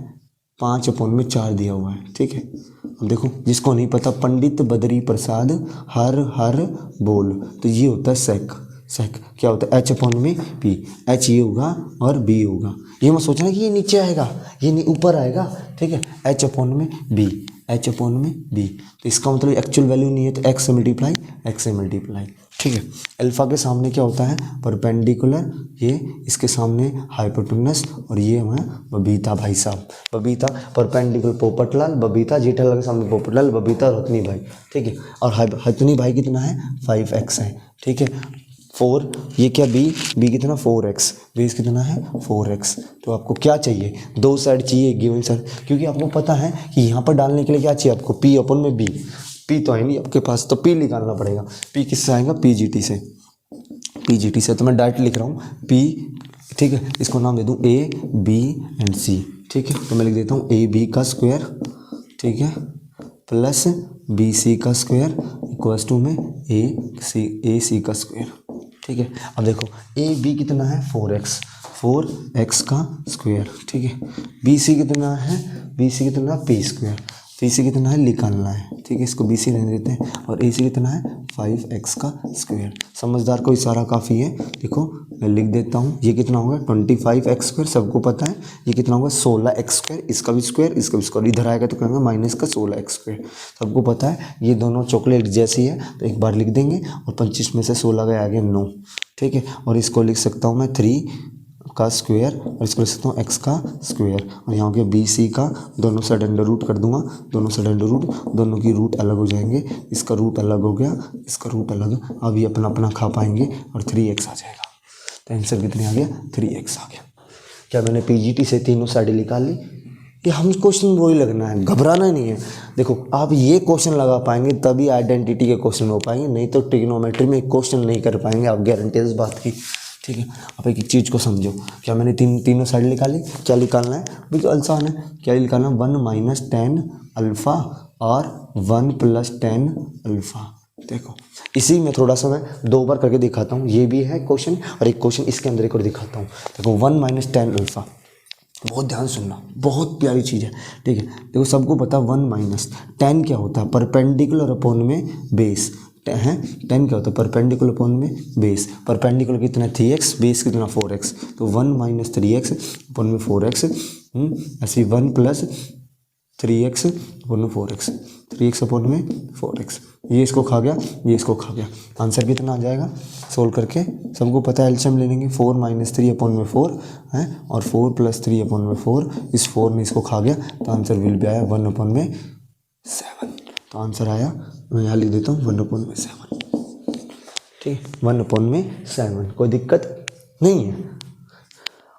5/4 दिया हुआ है। ठीक है, अब देखो जिसको नहीं पता, पंडित बद्री प्रसाद हर हर बोल, तो ये होता है सेक। सेक क्या होता है, H/P, H ये होगा और B होगा। ये मत सोचना कि ये नीचे आएगा, ये नहीं ऊपर आएगा। ठीक है, H/B, H/B। तो इसका मतलब एक्चुअल वैल्यू नहीं है, तो x से मल्टीप्लाई, x से मल्टीप्लाई। ठीक है, अल्फा के सामने क्या होता है, परपेंडिकुलर, ये इसके सामने हाइपोटेनस, और ये है बबीता भाई साहब। बबीता परपेंडिकुलर पोपटलाल, बबीता जेठालाल के सामने पोपटलाल, बबीता और हथनी भाई। ठीक है, और हथनी भाई कितना है, 5x है। ठीक है, 4, ये क्या b कितना 4x, बेस कितना है 4x। तो आपको क्या चाहिए, दो साइड चाहिए गिवन साइड, क्योंकि आपको पता है कि यहाँ पर डालने के लिए क्या चाहिए आपको, P/b। P तो है नहीं आपके पास, तो P निकालना पड़ेगा। P किससे आएगा, PGT से, PGT से। तो मैं डायरेक्ट लिख रहा हूँ P। ठीक है, इसको नाम दे दूँ A, B एंड C। ठीक है, तो मैं लिख देता हूँ AB का स्क्वायर, ठीक है, प्लस BC का स्क्वायर इक्वल्स टू में AC का स्क्वायर। ठीक है, अब देखो AB कितना है 4x का स्क्वायर। ठीक है, BC कितना है, BC कितना P स्क्वायर, PC कितना है निकालना है। ठीक है, इसको BC रहने देते हैं, और AC कितना है 5x का स्क्वायर। समझदार को इशारा काफ़ी है। देखो मैं लिख देता हूँ, ये कितना होगा 25x स्क्वायर, सबको पता है। ये कितना होगा 16x स्क्वायर, इसका भी स्क्वायर, इसका भी स्क्वायर, इधर आएगा तो कहेंगे माइनस का 16x स्क्वायर, सबको पता है। ये दोनों चॉकलेट जैसी है, तो एक बार लिख देंगे, और 25 में से 16 गया आगे 9। ठीक है, और इसको लिख सकता हूँ मैं 3 का स्क्वायर, और इसको लिख सकता हूँ x का स्क्वायर, और यहाँ के BC का दोनों साइड अंडर रूट कर दूंगा, दोनों साइड अंडर रूट, दोनों की रूट अलग हो जाएंगे, इसका रूट अलग हो गया, इसका रूट अलग, अब ये अपना अपना खा पाएंगे, और 3x आ जाएगा। तो आंसर कितने आ गया, 3x आ गया। क्या मैंने PGT से तीनों साइडें निकाल ली। ये हम क्वेश्चन वही लगना है, घबराना नहीं है। देखो आप ये क्वेश्चन लगा पाएंगे तभी आइडेंटिटी के क्वेश्चन हो पाएंगे, नहीं तो ट्रिग्नोमेट्री में क्वेश्चन नहीं कर पाएंगे आप, गारंटी है इस बात की। ठीक है, आप एक चीज़ को समझो, क्या मैंने तीनों साइड निकाली, क्या निकालना है, बिल्कुल आसान है। क्या निकालना, 1 - 10 अल्फ़ा और 1 + 10 अल्फ़ा। देखो इसी में थोड़ा सा मैं 2 बार करके दिखाता हूँ, ये भी है क्वेश्चन, और एक क्वेश्चन इसके अंदर एक और दिखाता हूँ। देखो 1 - 10 अल्फ़ा, बहुत ध्यान सुनना, बहुत प्यारी चीज़ है। ठीक है, देखो सबको पता 1 - 10 क्या होता है, परपेंडिकुलर अपॉन में बेस है। 10 क्या होता है, परपेंडिकुलर अपॉन में बेस। परपेंडिकुलर कितना 3x, बेस कितना 4x, तो 1 - 3x अपॉन में 4x, ऐसे 1 + 3x अपॉन में 4x, 3x अपॉन में 4x। ये इसको खा गया, ये इसको खा गया, आंसर कितना आ जाएगा, सोल्व करके सबको पता है एलसीएम ले लेंगे, 4 - 3 अपॉन में 4 है, और 4 + 3 अपॉन में 4, इस 4 ने इसको खा गया, तो आंसर विल भी आया 1/7। तो आंसर आया, मैं यहाँ लिख देता हूँ 1/7। ठीक है, 1/7, कोई दिक्कत नहीं है।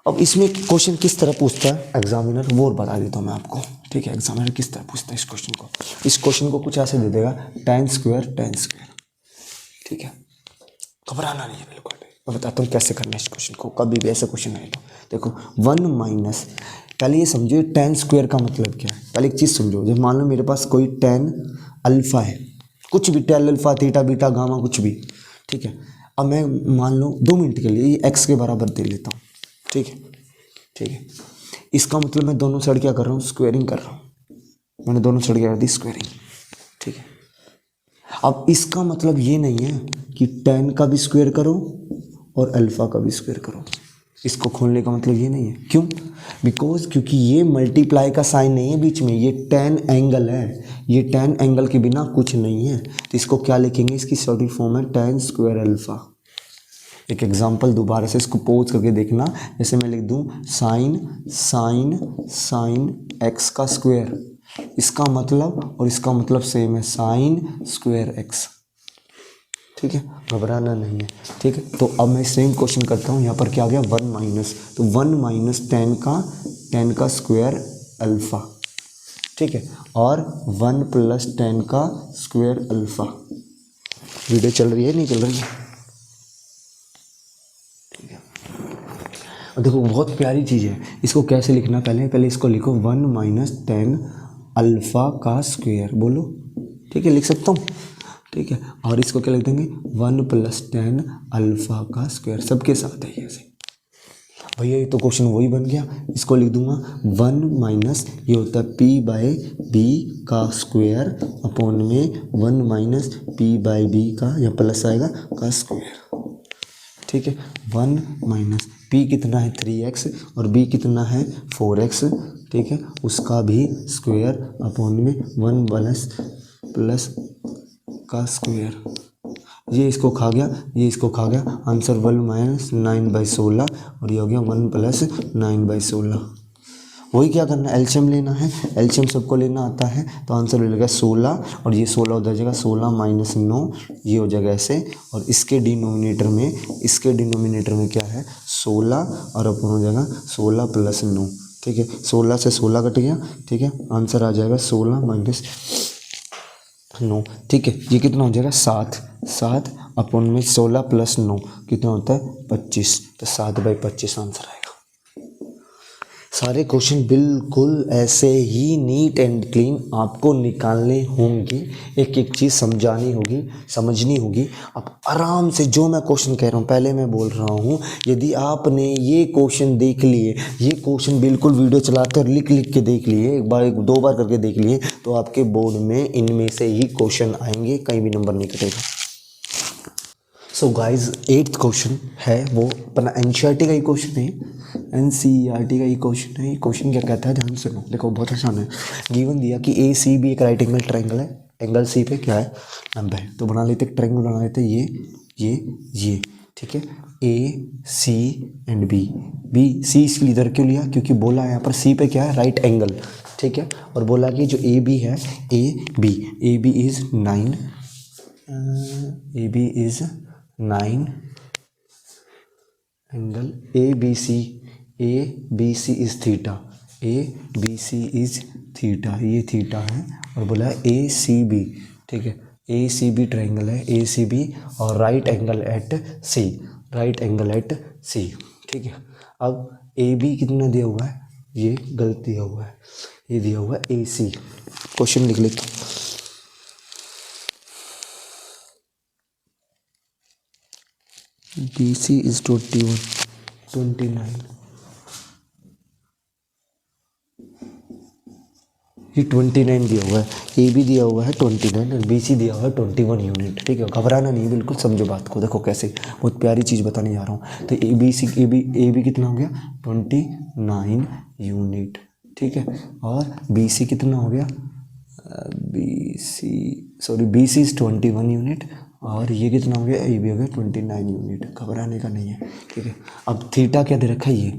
अब इसमें क्वेश्चन किस तरह पूछता है एग्जामिनर, वो बता देता हूँ मैं आपको। ठीक है, एग्जामिनर किस तरह पूछता है इस क्वेश्चन को। इस क्वेश्चन को कुछ ऐसे दे देगा, tan स्क्वायर। ठीक है, घबराना नहीं है बिल्कुल भी। मैं बताता हूँ कैसे करना है इस क्वेश्चन को, कभी भी ऐसा क्वेश्चन आए तो। देखो 1 - पहले ये समझो tan स्क्वायर का मतलब क्या है। पहले एक चीज़ समझो, जब मान लो मेरे पास कोई tan अल्फ़ा है, कुछ भी tan alpha, theta, beta, gamma, कुछ भी। ठीक है, अब मैं मान लो 2 मिनट के लिए ये x के बराबर दे लेता हूँ। ठीक है, ठीक है, इसका मतलब मैं दोनों साइड क्या कर रहा हूँ, स्क्वेयरिंग कर रहा हूँ। मैंने दोनों साइड क्या कर दी, स्क्वेयरिंग, ठीक है। अब इसका मतलब ये नहीं है कि tan का भी स्क्वायर करो और अल्फ़ा का भी स्क्वायर करो, इसको खोलने का मतलब ये नहीं है। क्यों? बिकॉज क्योंकि ये मल्टीप्लाई का साइन नहीं है बीच में, ये tan एंगल है, ये tan एंगल के बिना कुछ नहीं है। तो इसको क्या लिखेंगे, इसकी शॉर्ट फॉर्म है tan स्क्वायर अल्फ़ा। एक एग्जांपल दोबारा से इसको पोज करके देखना, जैसे मैं लिख दूं साइन x का स्क्वायर, इसका मतलब और इसका मतलब सेम है, साइन स्क्वायर x, ठीक है, घबराना नहीं है, ठीक है। तो अब मैं सेम क्वेश्चन करता हूँ, यहाँ पर क्या आ गया 1 माइनस, तो 1 माइनस tan का स्क्वायर अल्फ़ा, ठीक है, और 1 प्लस tan का स्क्वायर अल्फ़ा। वीडियो चल रही है, नहीं चल रही है, ठीक है। और देखो बहुत प्यारी चीज़ है, इसको कैसे लिखना, पहले इसको लिखो 1 माइनस tan अल्फ़ा का स्क्वायर, बोलो, ठीक है, लिख सकता हूँ, ठीक है। और इसको क्या लिख देंगे 1 प्लस tan अल्फ़ा का स्क्वायर, सबके साथ है ये ऐसे। भैया ये तो क्वेश्चन वही बन गया, इसको लिख दूंगा 1 माइनस, ये होता है p बाई बी का स्क्वायर अपॉन में 1 माइनस p बाई बी का, या प्लस आएगा का स्क्वायर, ठीक है। 1 माइनस p कितना है 3x और b कितना है 4x, ठीक है, उसका भी स्क्वायर अपॉन में 1 प्लस का स्क्वायर, ये इसको खा गया, ये इसको खा गया, आंसर 1 माइनस 9/16 और ये हो गया 1 प्लस 9/16। वही क्या करना है, एलसीएम लेना है, एलसीएम सबको लेना आता है, तो आंसर मिलेगा 16 और ये 16 उधर जाएगा, 16 माइनस 9 ये हो जाएगा ऐसे, और इसके डिनोमिनेटर में क्या है 16 और अपन हो जाएगा 16 प्लस 9, ठीक है, 16 से 16 कट गया, ठीक है, आंसर आ जाएगा 16 माइनस 9, ठीक है। ये कितना हो जाएगा 7 अपॉन में 16 प्लस 9 कितना होता है 25, तो 7/25 आंसर आएगा। सारे क्वेश्चन बिल्कुल ऐसे ही नीट एंड क्लीन आपको निकालने होंगे, एक एक चीज़ समझनी होगी। आप आराम से, जो मैं क्वेश्चन कह रहा हूँ पहले मैं बोल रहा हूँ, यदि आपने ये क्वेश्चन देख लिए, ये क्वेश्चन बिल्कुल वीडियो चलाते और लिख के देख लिए, एक बार 2 बार करके देख लिए, तो आपके बोर्ड में इनमें से ही क्वेश्चन आएंगे, कहीं भी नंबर नहीं कटेगा। सो गाइज 8th क्वेश्चन है वो अपना एनसीईआरटी का ही क्वेश्चन है, एनसीईआरटी का ही क्वेश्चन है। ये क्वेश्चन क्या कहता है, ध्यान से सुनो, देखो बहुत आसान है। गिवन दिया कि ए सी बी एक राइट एंगल ट्रायंगल है, एंगल सी पे क्या है 90 है, तो बना लेते ट्रायंगल, बना लेते ये, ठीक है, ए सी एंड बी सी इसलिए इधर क्यों लिया, क्योंकि बोला है यहाँ पर सी पे क्या है राइट एंगल, ठीक है, और बोला कि जो ए बी है A B is 9, A B is 9 angle A B C is theta, ये थीटा है, और बोला है ए सी बी, ठीक है, ए सी बी ट्रायंगल है, ए सी बी और राइट एंगल एट सी, ठीक है। अब ए बी कितना दिया हुआ है, ये गलत दिया हुआ है, ये दिया हुआ है ए सी, क्वेश्चन लिख लेते हैं। BC is 29, ये 29 दिया हुआ है, ए बी दिया हुआ है 29 और BC दिया हुआ है 21 यूनिट, ठीक है, घबराना नहीं, बिल्कुल समझो बात को। देखो कैसे, बहुत प्यारी चीज़ बताने जा रहा हूँ। तो ए बी कितना हो गया 29 यूनिट, ठीक है, और BC कितना हो गया, BC इज 21 यूनिट, और ये कितना हो गया, ए बी हो गया 29 यूनिट, घबराने का नहीं है, ठीक है। अब थीटा क्या दे रखा है, ये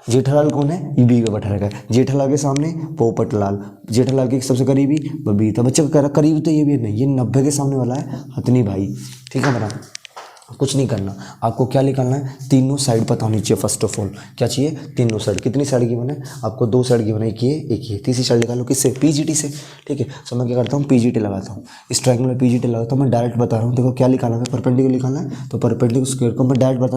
जेठालाल कौन है, ई बी का बैठा रखा है, जेठालाल के सामने पोपटलाल, जेठालाल के सबसे करीबी बबीता, बच्चे का करीब तो ये भी नहीं, ये 90 के सामने वाला है हथनी भाई, ठीक है। बना कुछ नहीं करना, आपको क्या निकालना है, तीनों साइड पता होनी चाहिए। फर्स्ट ऑफ ऑल क्या चाहिए, तीनों साइड, कितनी साइड की बने, आपको 2 साइड की बने, एक ये, तीसरी साइड निकालो किससे, पीजीटी से, ठीक है। सो मैं क्या करता हूँ, पीजीटी लगाता हूँ, इस ट्रायंगल में पीजीटी लगाता हूँ, मैं डायरेक्ट बता रहा हूँ। देखो क्या निकालना है, परपेंडिकुलर निकालना है, तो परपेंडिकुलर स्क्वायर को मैं डायरेक्ट बता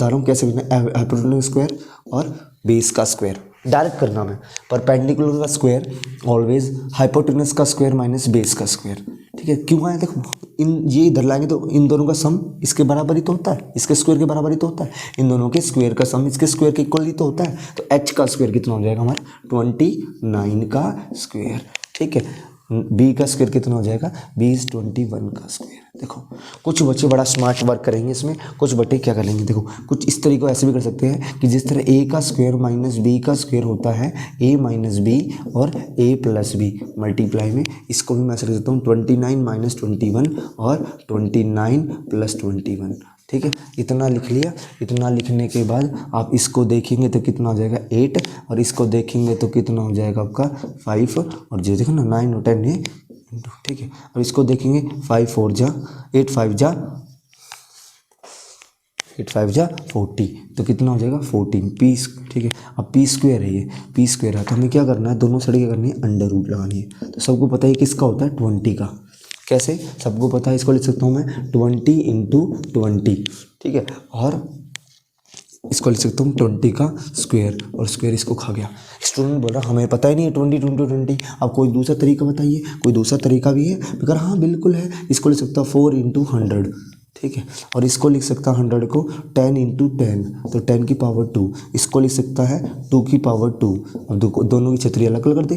रहा हूँ कैसे लिखना है, हाइपोटेन्यूज स्क्वायर और बेस का स्क्वायर डायरेक्ट करना है। परपेंडिकुलर का स्क्वायर ऑलवेज हाइपोटेन्यूज का स्क्वायर माइनस बेस का स्क्वायर, ठीक है, क्यों आया देखो, इन ये इधर लाएंगे तो इन दोनों का सम इसके बराबर ही तो होता है, इसके स्क्वायर के बराबर ही तो होता है, इन दोनों के स्क्वायर का सम इसके स्क्वायर के इक्वल ही तो होता है। तो h का स्क्वायर कितना हो जाएगा हमारा 29 का स्क्वायर। ठीक है, b का स्क्वायर कितना हो जाएगा, b इज 21 का स्क्वायर। देखो कुछ बच्चे बड़ा स्मार्ट वर्क करेंगे इसमें, कुछ बच्चे क्या करेंगे, देखो कुछ इस तरीके ऐसे भी कर सकते हैं कि जिस तरह a का स्क्वायर माइनस b का स्क्वायर होता है a माइनस b और a प्लस b मल्टीप्लाई में, इसको भी मैं ऐसे लिख देता हूँ 29 माइनस 21 और 29 प्लस 21। ठीक है, इतना लिख लिया। इतना लिखने के बाद आप इसको देखेंगे तो कितना हो जाएगा 8 और इसको देखेंगे तो कितना हो जाएगा आपका 5 और जो देखो ना 9 और 10 है। ठीक है, और इसको देखेंगे 5 4 जा 8 5 जा 40 तो कितना हो जाएगा 14 पी। ठीक है, अब पी स्क्वायर है, ये पी स्क्वायर है तो हमें क्या करना है, दोनों साइड क्या करनी है, अंडर रूट लगानी है। तो सबको पता है किसका होता है 20 का, कैसे सबको पता है, इसको लिख सकता हूँ मैं 20 इंटू 20। ठीक है, और इसको लिख सकता हूँ 20 का स्क्वायर और स्क्वायर इसको खा गया। स्टूडेंट बोल रहा हमें पता ही नहीं है 20 इंटू 20, अब कोई दूसरा तरीका बताइए, कोई दूसरा तरीका भी है, अगर हाँ बिल्कुल है, इसको लिख सकता हूँ 4 इंटू 100। ठीक है, और इसको लिख सकता है 100 को 10 इंटू 10 तो 10 की पावर 2, इसको लिख सकता है 2 की पावर 2। अब दोनों की छतरी अलग अलग कर दे,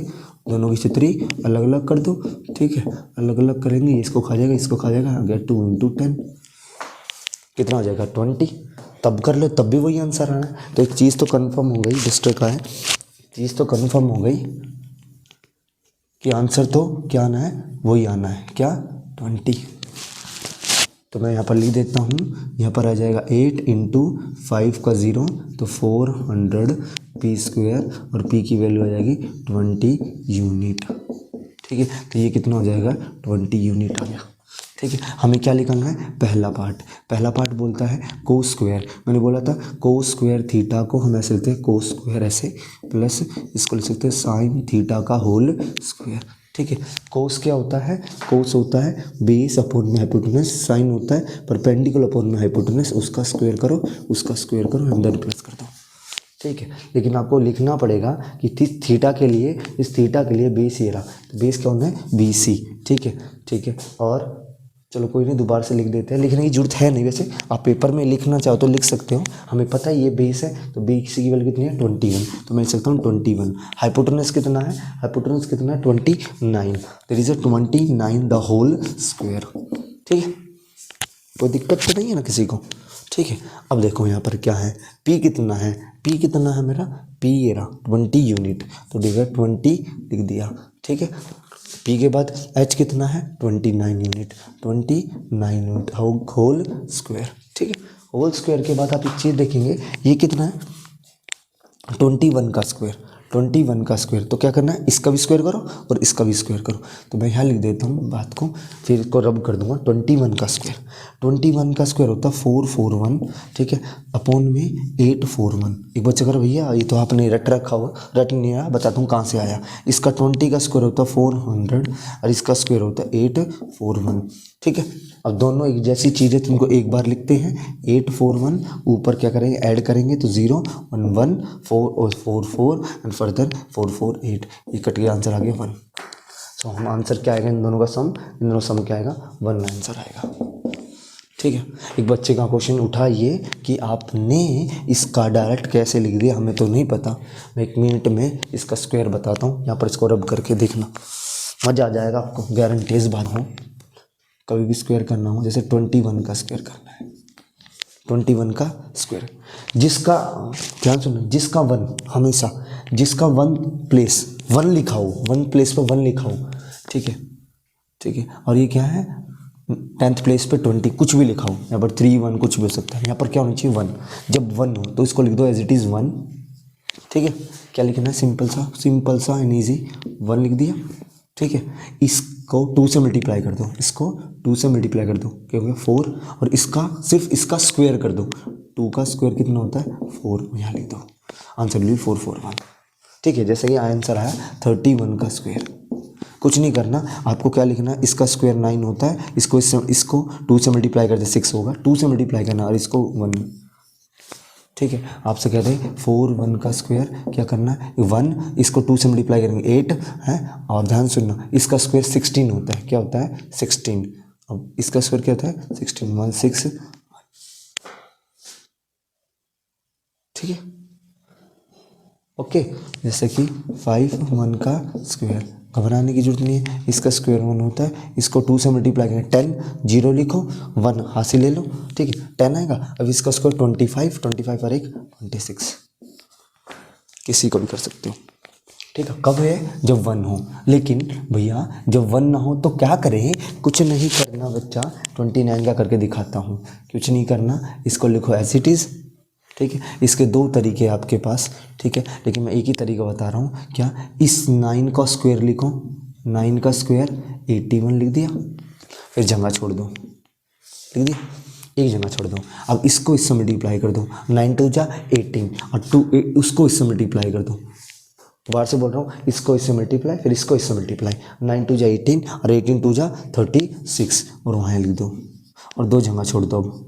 दोनों की छतरी अलग अलग कर दो। ठीक है, अलग अलग करेंगे, इसको खा जाएगा इसको खा जाएगा, आ गया 2 इंटू 10 कितना हो जाएगा 20। तब कर लो तब भी वही आंसर आना है। तो एक चीज़ तो कंफर्म हो गई, डिस्टर का है, चीज़ तो कंफर्म हो गई कि आंसर तो क्या आना है, वही आना है, क्या 20। तो मैं यहाँ पर लिख देता हूँ, यहाँ पर आ जाएगा 8 इंटू 5 का 0 तो 400 पी स्क्वायर और पी की वैल्यू आ जाएगी 20 यूनिट। ठीक है, तो ये कितना हो जाएगा 20 यूनिट आ गया। ठीक है, हमें क्या लिखना है, पहला पार्ट बोलता है को स्क्वायर, मैंने बोला था को स्क्वायर थीटा को हम ऐसे लिखते हैं को स्क्वायर ऐसे, प्लस इसको लिख सकते हैं साइन थीटा का होल स्क्वायर। ठीक है, कोस क्या होता है, कोस होता है बेस अपॉन में हाइपोटेनस, साइन होता है परपेंडिकुलर अपॉन में हाइपोटेनस, उसका स्क्वायर करो अंदर प्लस कर दो। ठीक है, लेकिन आपको लिखना पड़ेगा कि थीटा के लिए, इस थीटा के लिए बेस ये रहा, तो बेस क्या होना है BC। ठीक है, और चलो कोई नहीं, दोबारा से लिख देते हैं, लिखने की जरूरत है नहीं, वैसे आप पेपर में लिखना चाहो तो लिख सकते हो, हमें पता है ये बेस है तो BC की वैल्यू कितनी है 21, तो मैं लिख सकता हूँ 21। हाइपोटेनस कितना है, 29, there is 29 the whole square. ठीक है, कोई दिक्कत तो नहीं है ना किसी को। ठीक है, अब देखो यहाँ पर क्या है, P कितना है मेरा, P ये रहा 20 यूनिट, तो डिवाइड 20 लिख दिया। ठीक है, P के बाद H कितना है 29 यूनिट होल स्क्वायर। ठीक है, होल स्क्वायर के बाद आप एक चीज़ देखेंगे, ये कितना है 21 का स्क्वायर, तो क्या करना है, इसका भी स्क्वायर करो और इसका भी स्क्वायर करो। तो मैं यहाँ लिख देता हूँ बात को, फिर इसको रब कर दूंगा। 21 का स्क्वायर होता है 441। ठीक है, अपॉन में 841। एक बच्चा करो भैया ये तो आपने रट नहीं रहा, बताता हूँ कहाँ से आया। इसका 20 का स्क्वायर होता है 400 और इसका स्क्वायर होता है 841। ठीक है, अब दोनों एक जैसी चीज़ें तुमको एक बार लिखते हैं, 841 ऊपर क्या करेंगे ऐड करेंगे तो 0 1 1 4 और 4 4 एंड फर्दर 4 4 8, ये कट गया, आंसर आ गया 1। सो हम आंसर क्या आएगा, इन दोनों सम क्या आएगा 1 आंसर आएगा। ठीक है, एक बच्चे का क्वेश्चन उठा ये कि आपने इसका डायरेक्ट कैसे लिख दिया, हमें तो नहीं पता। मैं 1 मिनट में इसका स्क्वायर बताता हूँ, यहाँ पर इसको रब करके देखना, मज़ा आ जाएगा आपको, गारंटी इस बात हो। कभी भी स्क्वायर करना हो, जैसे 21 का स्क्वायर करना है, 21 का स्क्वायर, जिसका ध्यान सुनो, जिसका 1 हमेशा, जिसका 1 प्लेस 1 लिखा हो, 1 प्लेस पर 1 लिखा हो। ठीक है, और ये क्या है 10th प्लेस पे 20 कुछ भी लिखा हो, यहाँ पर 3 1 कुछ भी हो सकता है, यहाँ पर क्या होना चाहिए 1। जब 1 हो तो इसको लिख दो एज इट इज़ 1। ठीक है, क्या लिखना है, सिंपल सा एंड ईजी 1 लिख दिया। ठीक है, इसको 2 से मल्टीप्लाई कर दो, क्या हो गया 4, और सिर्फ इसका स्क्वायर कर दो, 2 का स्क्वायर कितना होता है 4, यहाँ लिख दो, आंसर भी 441। ठीक है, जैसे कि आंसर आया 31 का स्क्वायर। कुछ नहीं करना, आपको क्या लिखना है, इसका स्क्वायर 9 होता है, इसको 2 से मल्टीप्लाई करते 6 होगा, 2 से मल्टीप्लाई करना और इसको 1। ठीक है। आपसे कहते हैं 4 1 का स्क्वायर क्या करना है, 1 इसको 2 से मल्टीप्लाई करेंगे 8 है, और ध्यान सुनना इसका स्क्वायर 16 होता है, क्या होता है 16। अब इसका स्क्वायर क्या होता है 16 1 6, ठीक है ओके। जैसे कि 5 1 का स्क्वायर, घबराने की जरूरत नहीं है, इसका स्क्वायर 1 होता है, इसको 2 से मल्टीप्लाई करें 10 0 लिखो 1 हासिल ले लो, ठीक है 10 आएगा। अब इसका स्क्वायर 25 25 और 1 26, किसी को भी कर सकते हो, ठीक है। कब है, जब 1 हो। लेकिन भैया जब 1 ना हो तो क्या करें, कुछ नहीं करना बच्चा, 29 का करके दिखाता हूँ, कुछ नहीं करना, इसको लिखो एज इट इज़, ठीक है। इसके 2 तरीके हैं आपके पास, ठीक है, लेकिन मैं एक ही तरीका बता रहा हूँ, क्या इस 9 का स्क्वायर लिखो, 9 का स्क्वायर 81 लिख दिया, फिर जगह छोड़ दो, लिख दिया, एक जगह छोड़ दो। अब इसको इससे मल्टीप्लाई कर दो, 9 2 जा 18 और 2 उसको इससे मल्टीप्लाई कर दो, दोबारा से बोल रहा हूँ, इसको इससे मल्टीप्लाई फिर इसको इससे मल्टीप्लाई, 9 2 जा 18 और 18 2 जा 36 और वहाँ लिख दो और 2 जगह छोड़ दो।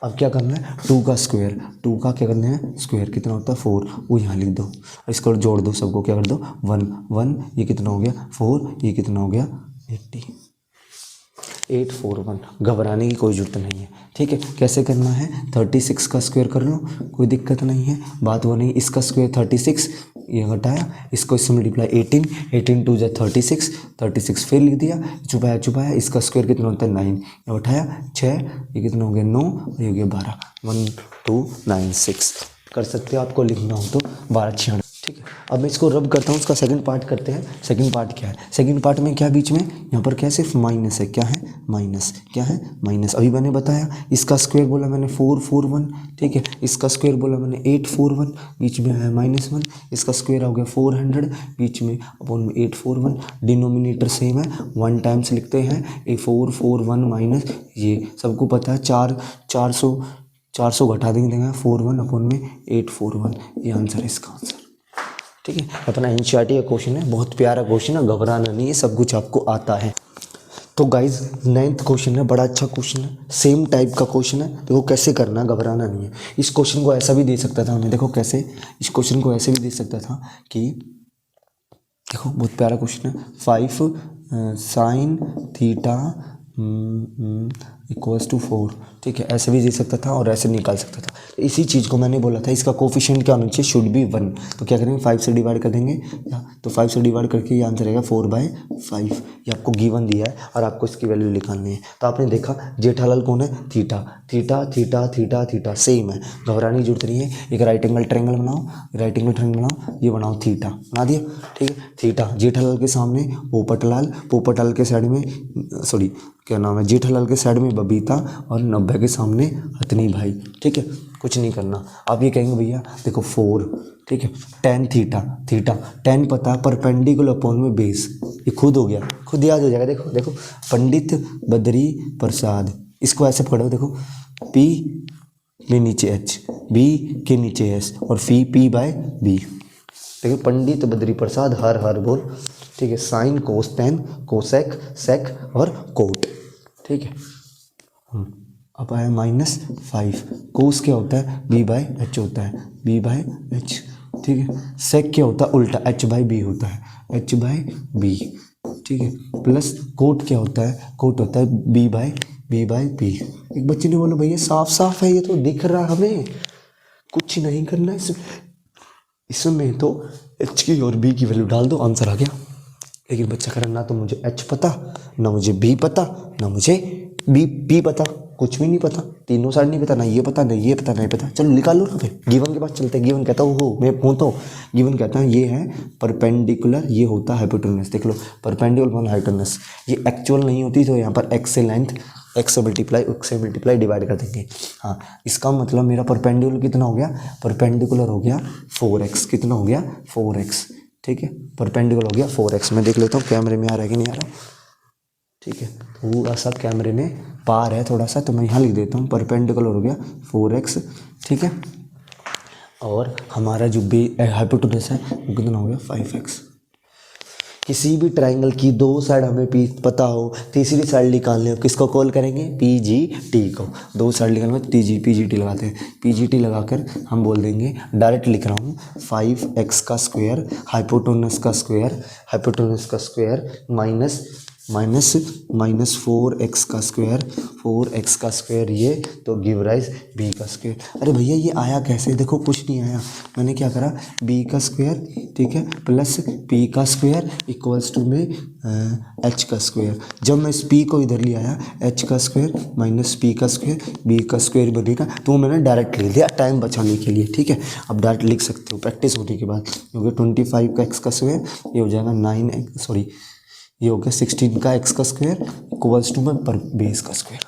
अब क्या करना है, 2 का स्क्वायर, 2 का क्या करना है स्क्वायर, कितना होता है 4, वो यहाँ लिख दो, इसको जोड़ दो, सबको क्या कर दो 1 1, ये कितना हो गया 4, ये कितना हो गया 80, 841। घबराने की कोई जरूरत नहीं है, ठीक है। कैसे करना है, 36 का स्क्वायर कर लो, कोई दिक्कत नहीं है, बात वो नहीं। इसका स्क्वायर 36, ये घटाया, इसको इससे मल्टीप्लाई 18 18 2 जा 36 36 फिर लिख दिया, छुपाया छुपाया, इसका स्क्वायर कितना होता है 9, ये उठाया 6, ये कितना हो गया 9 और ये हो गया 12, 1 2 9 6 कर सकते हो, आपको लिखना हो तो 12 6, ठीक है। अब मैं इसको रब करता हूँ, उसका सेकंड पार्ट करते हैं। सेकंड पार्ट क्या है, सेकंड पार्ट में क्या बीच में यहाँ पर क्या सिर्फ माइनस है, क्या है माइनस, क्या है माइनस। अभी मैंने बताया इसका स्क्वायर बोला मैंने 441, ठीक है, इसका स्क्वायर बोला मैंने 841, बीच में है -1, इसका स्क्वायर हो गया 400, बीच में अपॉन में 841, डिनोमिनेटर सेम है, 1 टाइम्स लिखते हैं, 441 माइनस ये सबको पता है 400 घटा देंगे 41 अपॉन में 841, ये आंसर है इसका आंसर, ठीक है। अपना एनसीईआरटी का क्वेश्चन है, बहुत प्यारा क्वेश्चन है, घबराना नहीं है, सब कुछ आपको आता है। तो गाइज 9th क्वेश्चन है, बड़ा अच्छा क्वेश्चन है, सेम टाइप का क्वेश्चन है, देखो कैसे करना है, घबराना नहीं है। इस क्वेश्चन को ऐसा भी दे सकता था हमें, देखो कैसे, इस क्वेश्चन को ऐसे भी दे सकता था कि देखो बहुत प्यारा क्वेश्चन है, 5 sin थीटा इक्वल्स टू 4, ठीक है, ऐसे भी दे सकता था और ऐसे निकाल सकता था। तो इसी चीज़ को मैंने बोला था, इसका कोफिशिएंट क्या होना चाहिए, शुड बी 1। तो क्या करेंगे 5 से डिवाइड कर देंगे, तो 5 से डिवाइड करके ये आंसर आएगा 4/5, ये आपको गिवन दिया है और आपको इसकी वैल्यू निकालनी है। तो आपने देखा जेठालाल कौन है, theta theta theta theta theta same है, घबराने की जरूरत नहीं है। एक राइट एंगल ट्रायंगल बनाओ, राइट एंगल ट्रायंगल बनाओ, ये बनाओ थीटा, बना दिया, ठीक है। थीटा जेठालाल के सामने पोपटलाल, पोपटलाल के साइड में सॉरी क्या नाम है, जेठालाल के साइड में बबीता और 90 के सामने हथनी भाई, ठीक है। कुछ नहीं करना, आप ये कहेंगे भैया देखो 4, ठीक है, tan थीटा, थीटा tan पता है परपेंडिकुलर अपॉन में बेस, ये खुद हो गया, खुद याद हो जाएगा। देखो देखो पंडित बद्री प्रसाद, इसको ऐसे पढ़ो, देखो P में नीचे H, B के नीचे S और P/B, देखो पंडित बद्री प्रसाद हर हर बोल, ठीक है, sine cos tan cosec sec और कोट, ठीक है। अब आया -5, कोस क्या होता है B/H होता है, B/H, ठीक है। सेक क्या होता है उल्टा, H/B होता है, H/B, ठीक है। प्लस कोट क्या होता है, कोट होता है B/B। एक बच्चे ने बोला भैया साफ साफ है, ये तो दिख रहा हमें, कुछ नहीं करना है इसमें तो H की और B की वैल्यू डाल दो, आंसर आ गया। लेकिन बच्चा कह रहा ना तो मुझे H पता, ना मुझे B पता, ना मुझे B पता, कुछ भी नहीं पता, तीनों साइड नहीं पता, ना ये पता ना ये पता नहीं पता। चलो निकालो ना, फिर गिवन के पास चलते हैं। गिवन कहता हूँ हो मैं हूँ तो गिवन कहता है ये है परपेंडिकुलर, ये होता है हाइपोटेनस, देख लो परपेंडिकुलर वन हाइपोटेनस, ये एक्चुअल नहीं होती तो यहाँ पर x से लेंथ x से मल्टीप्लाई डिवाइड कर देंगे। हाँ, इसका मतलब मेरा परपेंडिकुलर कितना हो गया, परपेंडिकुलर हो गया 4x, कितना हो गया 4x, ठीक है, परपेंडिकुलर हो गया 4x। मैं देख लेता हूँ कैमरे में आ रहा है कि नहीं आ रहा, ठीक है, थोड़ा सा कैमरे में पार है थोड़ा सा, तो मैं यहाँ लिख देता हूँ परपेंडिकुलर हो गया 4x, ठीक है। और हमारा जो हाइपोटेनस है वो कितना हो गया 5x। किसी भी ट्राइंगल की दो साइड हमें पी पता हो, तीसरी साइड निकालने हो, किसको कॉल करेंगे? PGT को। दो साइड निकालने में PGT लगाते हैं। PGT लगाकर हम बोल देंगे, डायरेक्ट लिख रहा हूँ, 5x का स्क्वायर हाइपोटेन्यूज का स्क्वायर माइनस 4x का स्क्वायर ये तो गिव राइज b का स्क्वायर। अरे भैया ये आया कैसे? देखो कुछ नहीं आया, मैंने क्या करा, b का स्क्वायर, ठीक है, प्लस p का स्क्वायर इक्वल्स टू में h का स्क्वायर। जब मैं इस p को इधर ले आया, h का स्क्वायर माइनस p का स्क्वायर b का स्क्वायर बनेगा, तो मैंने डायरेक्ट लिख दिया टाइम बचाने के लिए, ठीक है। अब डायरेक्ट लिख सकते हो प्रैक्टिस होने के बाद, क्योंकि 25 का x का स्क्वायर ये हो जाएगा ये हो गया 16 का x का स्क्वायर इक्वल्स टू में पर बेस का स्क्वायर,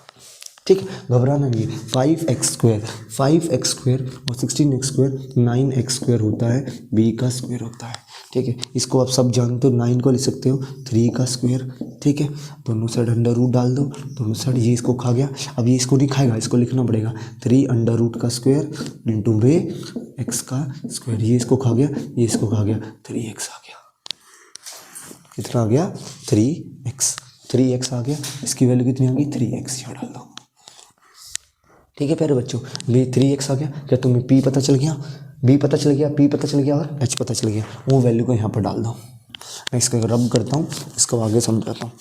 ठीक है। घबराना नहीं है। 5x स्क्वायर और 16x स्क्वायर 9x स्क्वायर होता है, b का स्क्वायर होता है, ठीक है। इसको आप सब जानते हो, 9 को लिख सकते हो 3 का स्क्वायर, ठीक है। दोनों साइड अंडर रूट डाल दो, दोनों साइड, ये इसको खा गया, अब ये इसको नहीं खाएगा, इसको लिखना पड़ेगा 3 अंडर रूट का स्क्वायर इंटू में x का स्क्वायर। ये इसको खा गया, ये इसको खा गया, 3x आ गया। कितना आ गया? 3x आ गया। इसकी वैल्यू कितनी आ गई? 3x। यहाँ डाल दो, ठीक है प्यारे बच्चों। ये 3x आ गया। क्या तुम्हें p पता चल गया, b पता चल गया, p पता चल गया और h पता चल गया? वो वैल्यू को यहाँ पर डाल दो। मैं इसका रब करता हूँ, इसको आगे समझाता हूँ।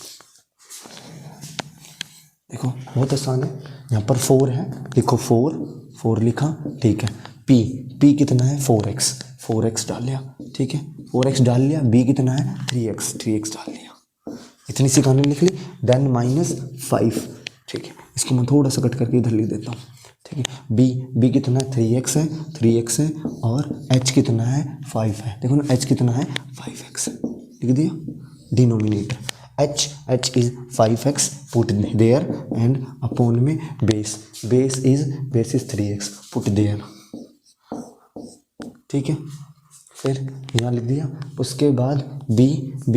देखो बहुत आसान है। यहाँ पर 4 है, लिखो 4 लिखा, ठीक है। p कितना है? 4x डाल लिया, ठीक है। 4x डाल लिया। b कितना है? 3x डाल लिया। इतनी सी कहानी लिख ली। देन -5, ठीक है। इसको मैं थोड़ा सा कट करके इधर लिख देता हूँ, ठीक है। b कितना है? 3x है और h कितना है? 5 है। देखो ना, h कितना है? 5x है, लिख दिया। Denominator h is 5x, put there and upon में base is 3x, put there, ठीक है। फिर यहाँ लिख दिया। उसके बाद b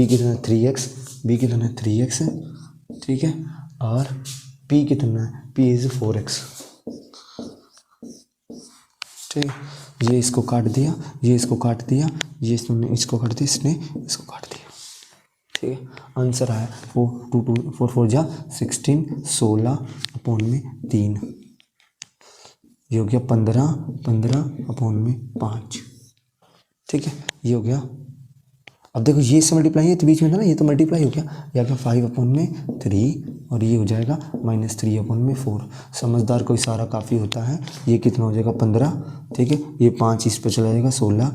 कितना है? 3x है, ठीक है। और p कितना है? p is 4x, ठीक है। ये इसको काट दिया, ये इसको काट दिया, ये इसने इसको काट दिया, इसने इसको काट दिया, ठीक है। आंसर आया 4 जा 16, 16 अपॉन में 3, ये हो गया 15 अपॉन में 5, ठीक है। ये हो गया। अब देखो ये इससे मल्टीप्लाई है, तो बीच में था ना, ये तो मल्टीप्लाई हो गया। या क्या 5 अपॉन में 3 और ये हो जाएगा -3 अपॉन में 4। समझदार को इशारा काफ़ी होता है। ये कितना हो जाएगा? 15, ठीक है। ये 5 इस पे चला जाएगा, 16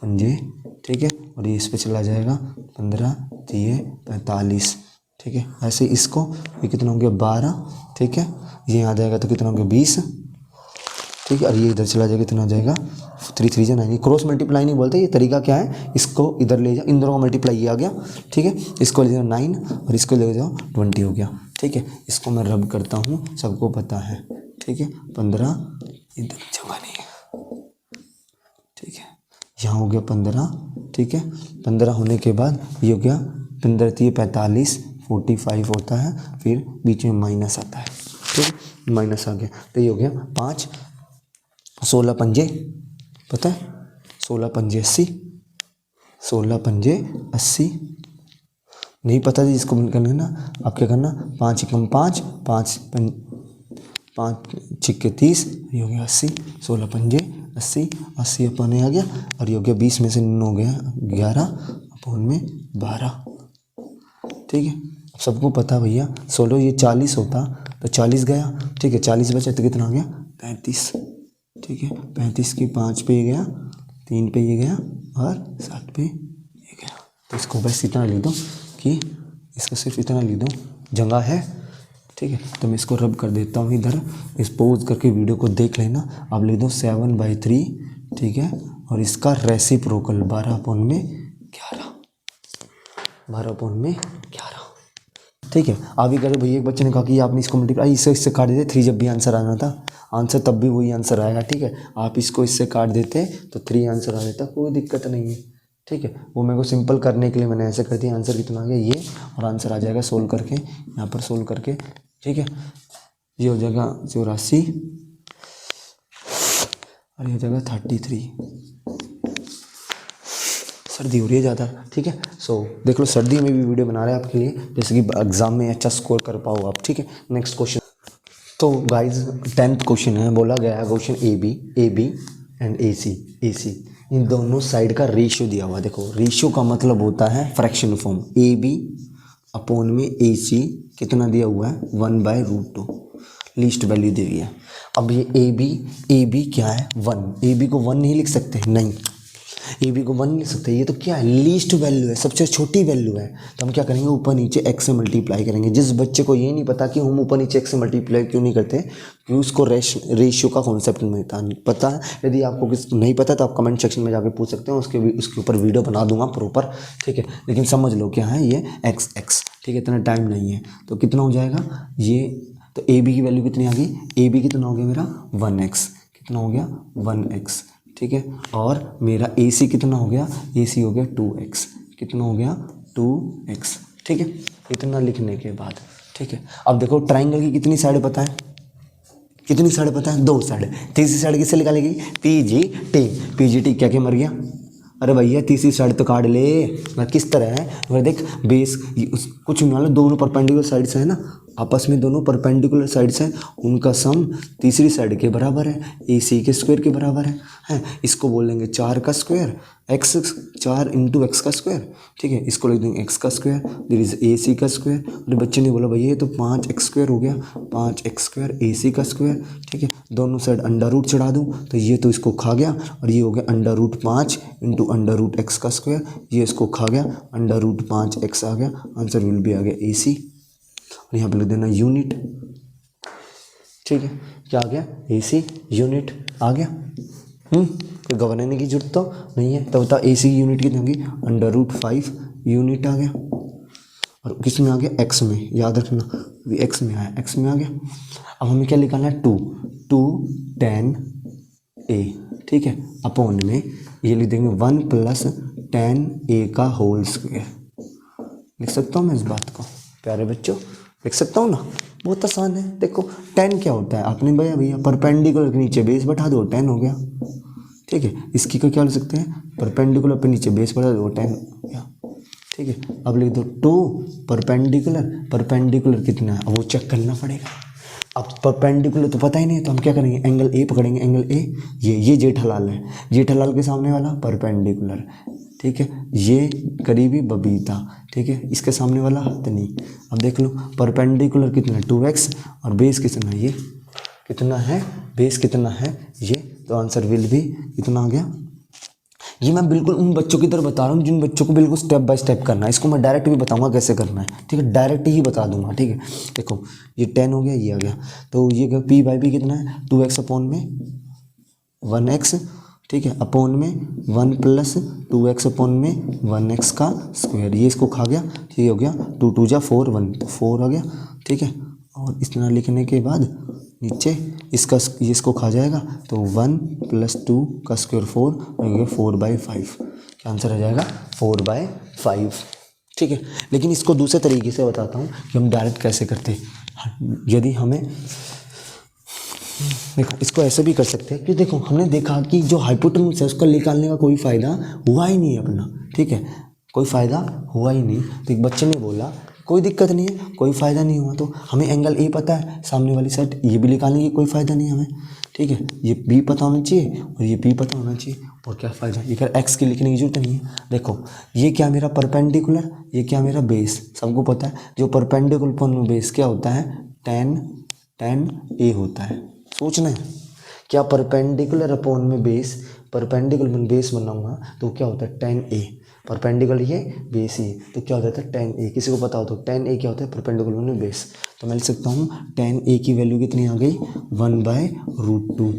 पंजे, ठीक है। और ये इस पे चला जाएगा 15 3 45, ठीक है। ऐसे इसको, ये कितना हो गया? 12, ठीक है। ये आ जाएगा तो कितना हो गया? 20, ठीक है। और ये इधर चला जाएगा, कितना हो जाएगा? 3 3 जा 9। क्रॉस मल्टीप्लाई नहीं बोलते, ये तरीका क्या है, इसको इधर ले जाओ, इन दोनों का मल्टीप्लाई ये आ गया, ठीक है। इसको ले जाओ 9 और इसको ले जाओ 20 हो गया, ठीक है। इसको मैं रब करता हूँ, सबको पता है, ठीक है। 15 इधर जगह नहीं है, ठीक है। यहाँ हो गया 15, ठीक है। 15 होने के बाद ये हो गया 15 3 45, 45 होता है, फिर बीच में माइनस आता है, ठीक है। माइनस आ गया तो ये हो गया 5, 16 पंजे, पता है 16 पंजे 80, 16 पंजे 80। नहीं पता जी, इसको करना है ना, आप क्या करना, 5 एकम 5, 5 छिक्के 30, ये हो गया 80, 16 पंजे 80 अपने आ गया। और ये हो गया 20 में से 9 गया 11 अपॉन में 12, ठीक है। अब सबको पता भैया 16 ये 40 होता तो 40 गया, ठीक है। 40 बचा तो कितना आ गया? 35, ठीक है। 35 की 5 पे ये गया, 3 पे ये गया और 7 पे ये गया। तो इसको बस इतना लिख दो कि इसको सिर्फ इतना लिख दो, जगह है, ठीक है। तो मैं इसको रब कर देता हूँ इधर, इस पोज करके वीडियो को देख लेना। आप लिख दो 7/3, ठीक है। और इसका रेसिप्रोकल 12 अपॉन में 11, 12 अपॉन में 11, ठीक है। अभी करे भैया, एक बच्चे ने कहा कि आपने इसको मल्टीप्लाई इससे काट देते 3, जब भी आंसर आना था, आंसर तब भी वही आंसर आएगा, ठीक है। आप इसको इससे काट देते तो 3 आंसर आ जाता, कोई दिक्कत नहीं है, ठीक है। वो मेरे को सिंपल करने के लिए मैंने ऐसे कर दिया। आंसर कितना आ गया? ये, और आंसर आ जाएगा सोल्व करके, यहाँ पर सोल्व करके, ठीक है। ये हो जाएगा 84 और ये हो जाएगा 33, सर्दी हो रही है ज़्यादा, ठीक है। सो देख लो, सर्दी में भी वीडियो बना रहे हैं आपके लिए, जैसे कि एग्जाम में अच्छा स्कोर कर पाओ आप, ठीक है। नेक्स्ट क्वेश्चन, तो गाइज 10th क्वेश्चन है, बोला गया है question A B and A सी इन दोनों साइड का रेशियो दिया हुआ है। देखो रेशियो का मतलब होता है fraction form, A B upon में ए सी कितना दिया हुआ है 1/√2, लीस्ट वैल्यू दी हुई है। अब ये ए बी क्या है 1, ए बी को 1 नहीं लिख सकते, नहीं ए बी को 1 नहीं लिख सकते, ये तो क्या है लीस्ट वैल्यू है, सबसे छोटी वैल्यू है। तो हम क्या करेंगे, ऊपर नीचे एक्स से मल्टीप्लाई करेंगे। जिस बच्चे को ये नहीं पता कि हम ऊपर नीचे एक्स से मल्टीप्लाई क्यों नहीं करते, क्योंकि उसको रेशियो का कॉन्सेप्ट नहीं पता है। यदि आपको किस नहीं पता तो आप कमेंट सेक्शन में जाकर पूछ सकते हो, उसके ऊपर वीडियो बना दूंगा प्रॉपर, ठीक है। लेकिन समझ लो क्या है ये एक्स, ठीक है। इतना टाइम नहीं है, तो कितना हो जाएगा ये, तो ए बी की वैल्यू कितनी आ गई, ए बी कितना हो गया मेरा 1x, कितना हो गया 1x, ठीक है। और मेरा ए सी कितना हो गया, ए सी हो गया 2x, कितना हो गया 2x, ठीक है। इतना लिखने के बाद, ठीक है। अब देखो ट्राइंगल की कितनी साइड पता है, कितनी साइड पता है, 2 साइड। तीसरी साइड किससे निकालेगी, पी जी टी क्या क्या मर गया, अरे भैया तीसरी साइड तो काट ले। मैं किस तरह है, अगर देख बेस कुछ नहीं वाला, दोनों परपेंडिकुलर साइड से है ना, आपस में दोनों परपेंडिकुलर साइड्स हैं, उनका सम तीसरी साइड के बराबर है, ए सी के स्क्वायर के बराबर है। इसको बोलेंगे 4 का स्क्वायर, एक्स 4 इंटू एक्स का स्क्वायर, ठीक है। इसको लिख देंगे एक्स का स्क्वायर, दिस इज ए सी का स्क्वायर। और बच्चे ने बोला भैया ये तो 5x स्क्वायर हो गया, 5x स्क्वायर ए सी का स्क्वायर, ठीक है। दोनों साइड अंडर रूट चढ़ा दूँ तो ये तो इसको खा गया, और ये हो गया under root 5 into under root x का स्क्वायर, ये इसको खा गया, अंडर रूट 5x आ गया, आंसर विल भी आ गया ए सी। और यहाँ पे लिख देना यूनिट, ठीक है। क्या आ गया ए सी यूनिट आ गया। कोई घबराने की जरूरत तो नहीं है। तो बता ए सी की यूनिट कितनी होगी, अंडर रूट 5 यूनिट आ गया, और किस में आ गया एक्स में, याद रखना भी एक्स में आया, एक्स में आ गया। अब हमें क्या निकालना है 2 tan a, ठीक है, अपॉन में ये लिख देंगे 1 + tan a का होल स्क्वायर। लिख सकता हूँ मैं इस बात को प्यारे बच्चों, लिख सकता हूँ ना, बहुत आसान है। देखो tan क्या होता है, आपने भैया परपेंडिकुलर के नीचे बेस बैठा दो, tan हो गया, ठीक है। इसकी को क्या लिख सकते हैं, परपेंडिकुलर पे नीचे बेस बैठा दो, tan हो गया, ठीक है। अब लिख दो 2 परपेंडिकुलर कितना है, अब वो चेक करना पड़ेगा। अब परपेंडिकुलर तो पता ही नहीं है, तो हम क्या करेंगे, एंगल ए पकड़ेंगे, एंगल ए, ये जेठालाल है, जेठालाल के सामने वाला परपेंडिकुलर, ठीक है। ये करीबी बबीता, ठीक है, इसके सामने वाला हथनी। अब देख लो परपेंडिकुलर कितना है 2x, और बेस कितना है, ये कितना है, बेस कितना है ये, तो आंसर विल भी कितना आ गया। ये मैं बिल्कुल उन बच्चों की तरह बता रहा हूँ जिन बच्चों को बिल्कुल स्टेप बाय स्टेप करना है। इसको मैं डायरेक्ट भी बताऊंगा कैसे करना है, ठीक है, डायरेक्ट ही बता दूंगा, ठीक है। देखो ये 10 हो गया, ये आ गया, तो ये p/b कितना है 2x अपॉन में 1x, ठीक है, अपॉन में 1 + 2x अपॉन में 1x का स्क्वायर, ये इसको खा गया, ये हो गया 2 × 2 = 4, 1 तो 4 आ गया, ठीक है। और इस तरह लिखने के बाद नीचे इसका ये इसको खा जाएगा, तो 1 + 2 का स्क्वायर 4, और ये 4/5, क्या आंसर आ जाएगा 4/5, ठीक है। लेकिन इसको दूसरे तरीके से बताता हूँ कि हम डायरेक्ट कैसे करते हैं। यदि हमें देखो इसको ऐसे भी कर सकते हैं कि देखो हमने देखा कि जो हाइपोटेन्यूस है उसका निकालने का कोई फ़ायदा हुआ ही नहीं है अपना, ठीक है, कोई फ़ायदा हुआ ही नहीं। तो एक बच्चे ने बोला कोई दिक्कत नहीं है, कोई फ़ायदा नहीं हुआ, तो हमें एंगल ए पता है, सामने वाली साइड ये भी निकालने की कोई फ़ायदा नहीं हमें, ठीक है। ये बी पता होना चाहिए और ये बी पता होना चाहिए, और क्या फ़ायदा, ये कर एक्स की लिखने की जरूरत नहीं है। देखो ये क्या मेरा परपेंडिकुलर, ये क्या मेरा बेस, सबको पता है जो परपेंडिकुलर पर बेस क्या होता है, tan a होता है। सोचना है क्या परपेंडिकुलर अपॉन में बेस, परपेंडिकुलर में बेस बनाऊंगा तो क्या होता है tan a, परपेंडिकुलर ये बेस ही, तो क्या होता है tan a, किसी को पता हो तो tan a क्या होता है, परपेंडिकुलर में बेस। तो मैं लिख सकता हूँ tan a की वैल्यू कितनी आ गई 1/√2,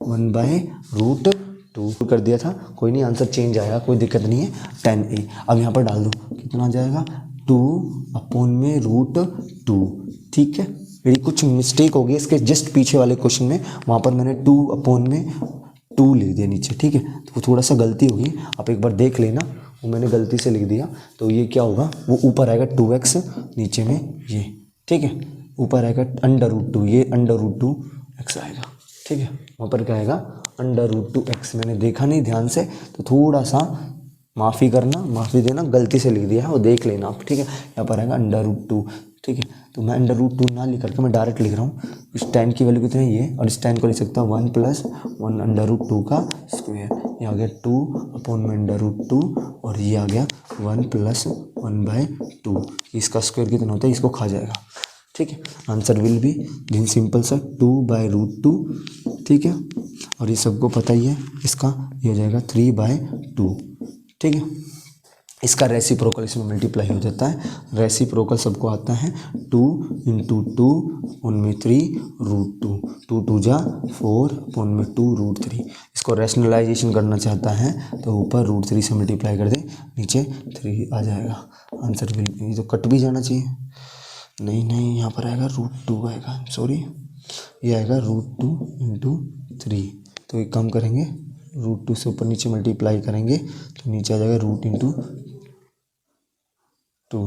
1/√2 कर दिया था, कोई नहीं, आंसर चेंज आएगा, कोई दिक्कत नहीं है, tan a। अब यहाँ पर डाल दो, कितना आ जाएगा 2/√2, ठीक है। यदि कुछ मिस्टेक होगी इसके जस्ट पीछे वाले क्वेश्चन में, वहाँ पर मैंने 2/2 लिख दिया नीचे, ठीक है, तो वो थोड़ा सा गलती होगी, आप एक बार देख लेना, वो मैंने गलती से लिख दिया। तो ये क्या होगा, वो ऊपर आएगा 2x, नीचे में ये, ठीक है, ऊपर आएगा अंडर√2, ये अंडर√2x आएगा, ठीक है, वहाँ पर क्या आएगा अंडर√2x। मैंने देखा नहीं ध्यान से तो थोड़ा सा माफ़ी करना, माफ़ी देना, गलती से लिख दिया है वो देख लेना आप, ठीक है। यहाँ पर आएगा √2, ठीक है। तो मैं √2 ना लिख करके मैं डायरेक्ट लिख रहा हूँ। इस tan की वैल्यू कितनी है ये, और इस tan को लिख सकता हूँ 1 + 1 √2 का स्क्वायर। ये आ गया 2/√2 और ये आ गया 1 + 1/2। इसका स्क्वायर कितना होता है, इसको खा जाएगा, ठीक है। आंसर विल बी दिन सिंपल सा 2/√2, ठीक है। और ये सबको पता ही है, इसका ये हो जाएगा 3/2, ठीक है। इसका रेसिप्रोकल इसमें मल्टीप्लाई हो जाता है। रेसिप्रोकल सबको आता है 2 × 2 उनमें 3√2, 2 × 2 = 4 उनमें 2√3। इसको रैशनलाइजेशन करना चाहता है तो ऊपर √3 से मल्टीप्लाई कर दे, नीचे 3 आ जाएगा। आंसर विल, ये तो कट भी जाना चाहिए, नहीं यहाँ पर आएगा √2 आएगा, सॉरी ये आएगा √2 × 3। तो एक काम करेंगे, √2 से ऊपर नीचे मल्टीप्लाई करेंगे तो नीचे आ जाएगा √2 × 2,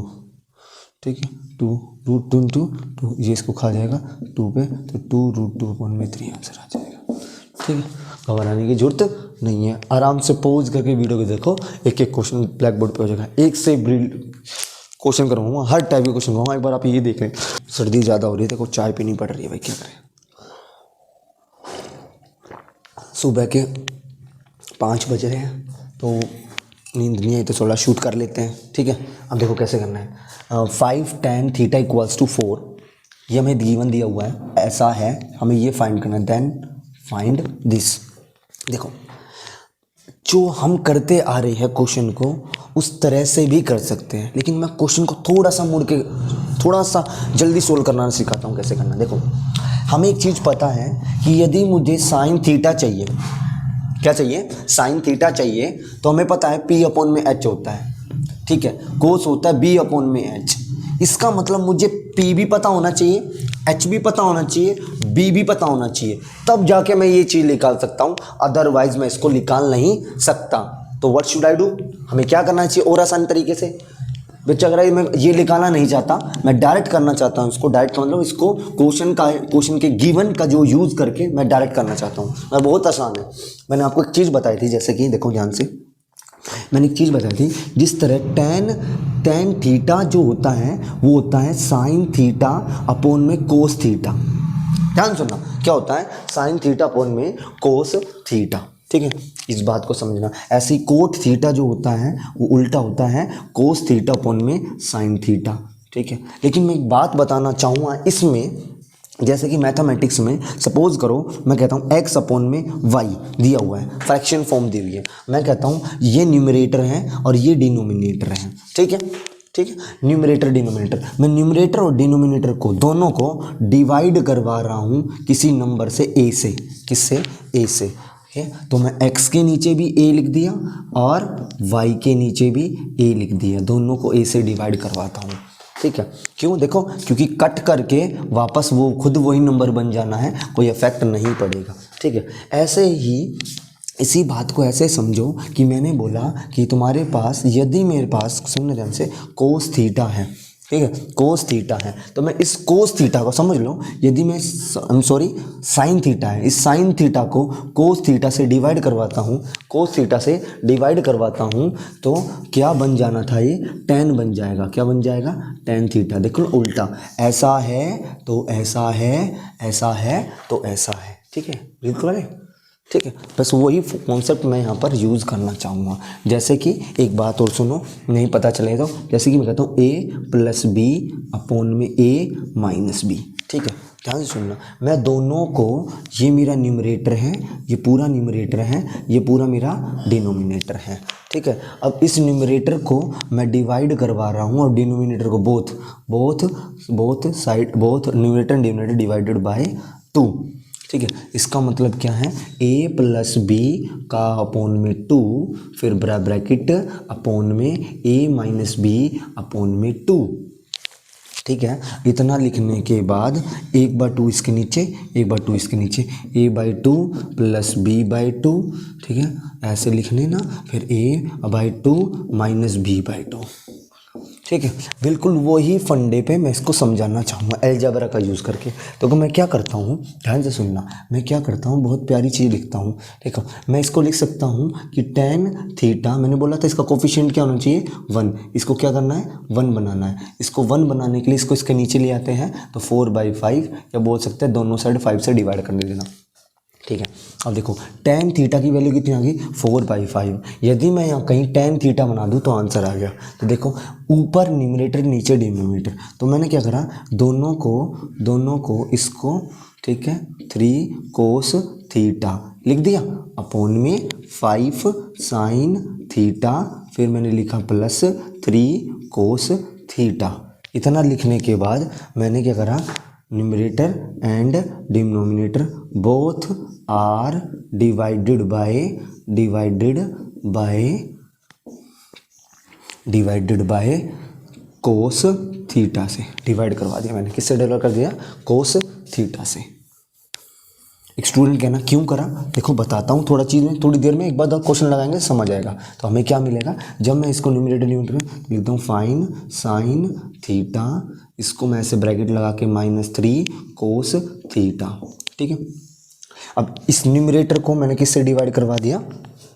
ठीक है। 2 √2 × 2, ये इसको खा जाएगा 2 पे, तो 2√2/3 आंसर आ जाएगा, ठीक है। घबराने की जरूरत नहीं है, आराम से पॉज करके वीडियो को देखो, एक एक क्वेश्चन ब्लैक बोर्ड पे हो जाएगा। एक से क्वेश्चन करवाऊंगा, हर टाइप के क्वेश्चन करवाऊंगा। एक बार आप ये देख लें, सर्दी ज़्यादा हो रही है, देखो चाय पीनी पड़ रही है भाई, क्या करें। सुबह के 5 बज रहे हैं, तो नींद नहीं आई तो थोड़ा शूट कर लेते हैं, ठीक है। अब देखो कैसे करना है। 5 tan θ = 4, ये हमें गिवन दिया हुआ है, ऐसा है, हमें ये फाइंड करना है। Then find this. देखो जो हम करते आ रहे हैं क्वेश्चन को उस तरह से भी कर सकते हैं, लेकिन मैं क्वेश्चन को थोड़ा सा मुड़ के थोड़ा सा जल्दी सोल्व करना सिखाता हूँ कैसे करना। देखो हमें एक चीज़ पता है कि यदि मुझे sin θ चाहिए, क्या चाहिए, sin θ चाहिए, तो हमें पता है P/H होता है, ठीक है। cos होता है B/H। इसका मतलब मुझे P भी पता होना चाहिए, H भी पता होना चाहिए, B भी पता होना चाहिए, तब जाके मैं ये चीज़ निकाल सकता हूँ, अदरवाइज मैं इसको निकाल नहीं सकता। तो व्हाट शुड आई डू, हमें क्या करना चाहिए और आसान तरीके से। बच्चा अगर मैं ये निकालना नहीं चाहता, मैं डायरेक्ट करना चाहता हूँ इसको, डायरेक्ट मतलब इसको क्वेश्चन के गिवन का जो यूज़ करके मैं डायरेक्ट करना चाहता हूँ, और बहुत आसान है। मैंने आपको एक चीज़ बताई थी, जैसे कि देखो ध्यान से, मैंने एक चीज़ बताई थी, जिस तरह tan θ जो होता है वो होता है sin θ/में cos θ। ध्यान सुनना, क्या होता है sin θ/में cos θ, ठीक है। इस बात को समझना। ऐसे ही cot θ जो होता है वो उल्टा होता है cos θ/में sin θ, ठीक है। लेकिन मैं एक बात बताना चाहूँगा इसमें, जैसे कि मैथमेटिक्स में सपोज करो मैं कहता हूँ x/y दिया हुआ है, फ्रैक्शन फॉर्म दी हुई है, मैं कहता हूँ ये न्यूमरेटर है और ये डिनोमिनेटर है, ठीक है, ठीक है। न्यूमरेटर डिनोमिनेटर, मैं न्यूमरेटर और डिनोमिनेटर को दोनों को डिवाइड करवा रहा हूँ किसी नंबर से, a से, किससे, a से, ठीक है। तो मैं x के नीचे भी a लिख दिया और y के नीचे भी a लिख दिया, दोनों को a से डिवाइड करवाता हूँ, ठीक है। क्यों, देखो क्योंकि कट करके वापस वो खुद वही नंबर बन जाना है, कोई इफेक्ट नहीं पड़ेगा, ठीक है। ऐसे ही इसी बात को ऐसे समझो कि मैंने बोला कि तुम्हारे पास, यदि मेरे पास, सुनने ध्यान से, cos θ है, ठीक है, cos θ है, तो मैं इस cos θ को समझ लो, यदि मैं sin θ है, इस sin θ को cos θ से डिवाइड करवाता हूँ, cos θ से डिवाइड करवाता हूँ, तो क्या बन जाना था, ये tan बन जाएगा, क्या बन जाएगा, tan θ। देखो उल्टा, ऐसा है तो ऐसा है, ऐसा है तो ऐसा है, ठीक है, बिल्कुल है, ठीक है। बस वही कॉन्सेप्ट मैं यहाँ पर यूज़ करना चाहूँगा। जैसे कि एक बात और सुनो, नहीं पता चले तो, जैसे कि मैं कहता हूँ a + b/में a - b, ठीक है। ध्यान से सुनना, मैं दोनों को, ये मेरा न्यूमरेटर है, ये पूरा न्यूमरेटर है, ये पूरा मेरा डिनोमिनेटर है, ठीक है। अब इस न्यूमरेटर को मैं डिवाइड करवा रहा हूँ और डिनोमिनेटर को both side, both numerator denominator divided by 2, ठीक है। इसका मतलब क्या है, a + b/में 2, फिर ब्रैकेट अपॉन में a - b/में 2, ठीक है। इतना लिखने के बाद 1/2 इसके नीचे, 1/2 इसके नीचे, a/2 + b/2, ठीक है, ऐसे लिखने ना, फिर a/2 - b/2, ठीक है, बिल्कुल वही फंडे पे मैं इसको समझाना चाहूँगा अलजेब्रा का यूज़ करके। तो मैं क्या करता हूँ, ध्यान से सुनना, मैं क्या करता हूँ, बहुत प्यारी चीज़ लिखता हूँ। ठीक है, मैं इसको लिख सकता हूँ कि tan थीटा, मैंने बोला था इसका कोफिशिएंट क्या होना चाहिए 1, इसको क्या करना है 1 बनाना है। इसको 1 बनाने के लिए इसको इसके नीचे ले आते हैं तो 4/5, या बोल सकते हैं दोनों साइड 5 से डिवाइड करने देना। ठीक है, अब देखो tan थीटा की वैल्यू कितनी आ गई 4/5। यदि मैं यहाँ कहीं tan थीटा बना दूँ तो आंसर आ गया। तो देखो ऊपर न्यूमरेटर नीचे डिनोमिनेटर, तो मैंने क्या करा, दोनों को इसको, ठीक है, 3 कोस थीटा लिख दिया अपॉन में 5 साइन थीटा, फिर मैंने लिखा प्लस 3 कोस थीटा। इतना लिखने के बाद मैंने क्या करा, numerator and denominator both are divided by cos theta से डिवाइड करवा दिया मैंने। किससे डिवाइड कर दिया, कोस थीटा से। एक स्टूडेंट कहना क्यों करा, देखो बताता हूँ थोड़ा चीज़ में, थोड़ी देर में एक बार क्वेश्चन लगाएंगे समझ आएगा। तो हमें क्या मिलेगा, जब मैं इसको न्यूमरेटर लिखता हूँ फाइन साइन थीटा, इसको मैं ऐसे ब्रैकेट लगा के -3 कोस थीटा। ठीक है, अब इस न्यूमरेटर को मैंने किससे डिवाइड करवा दिया,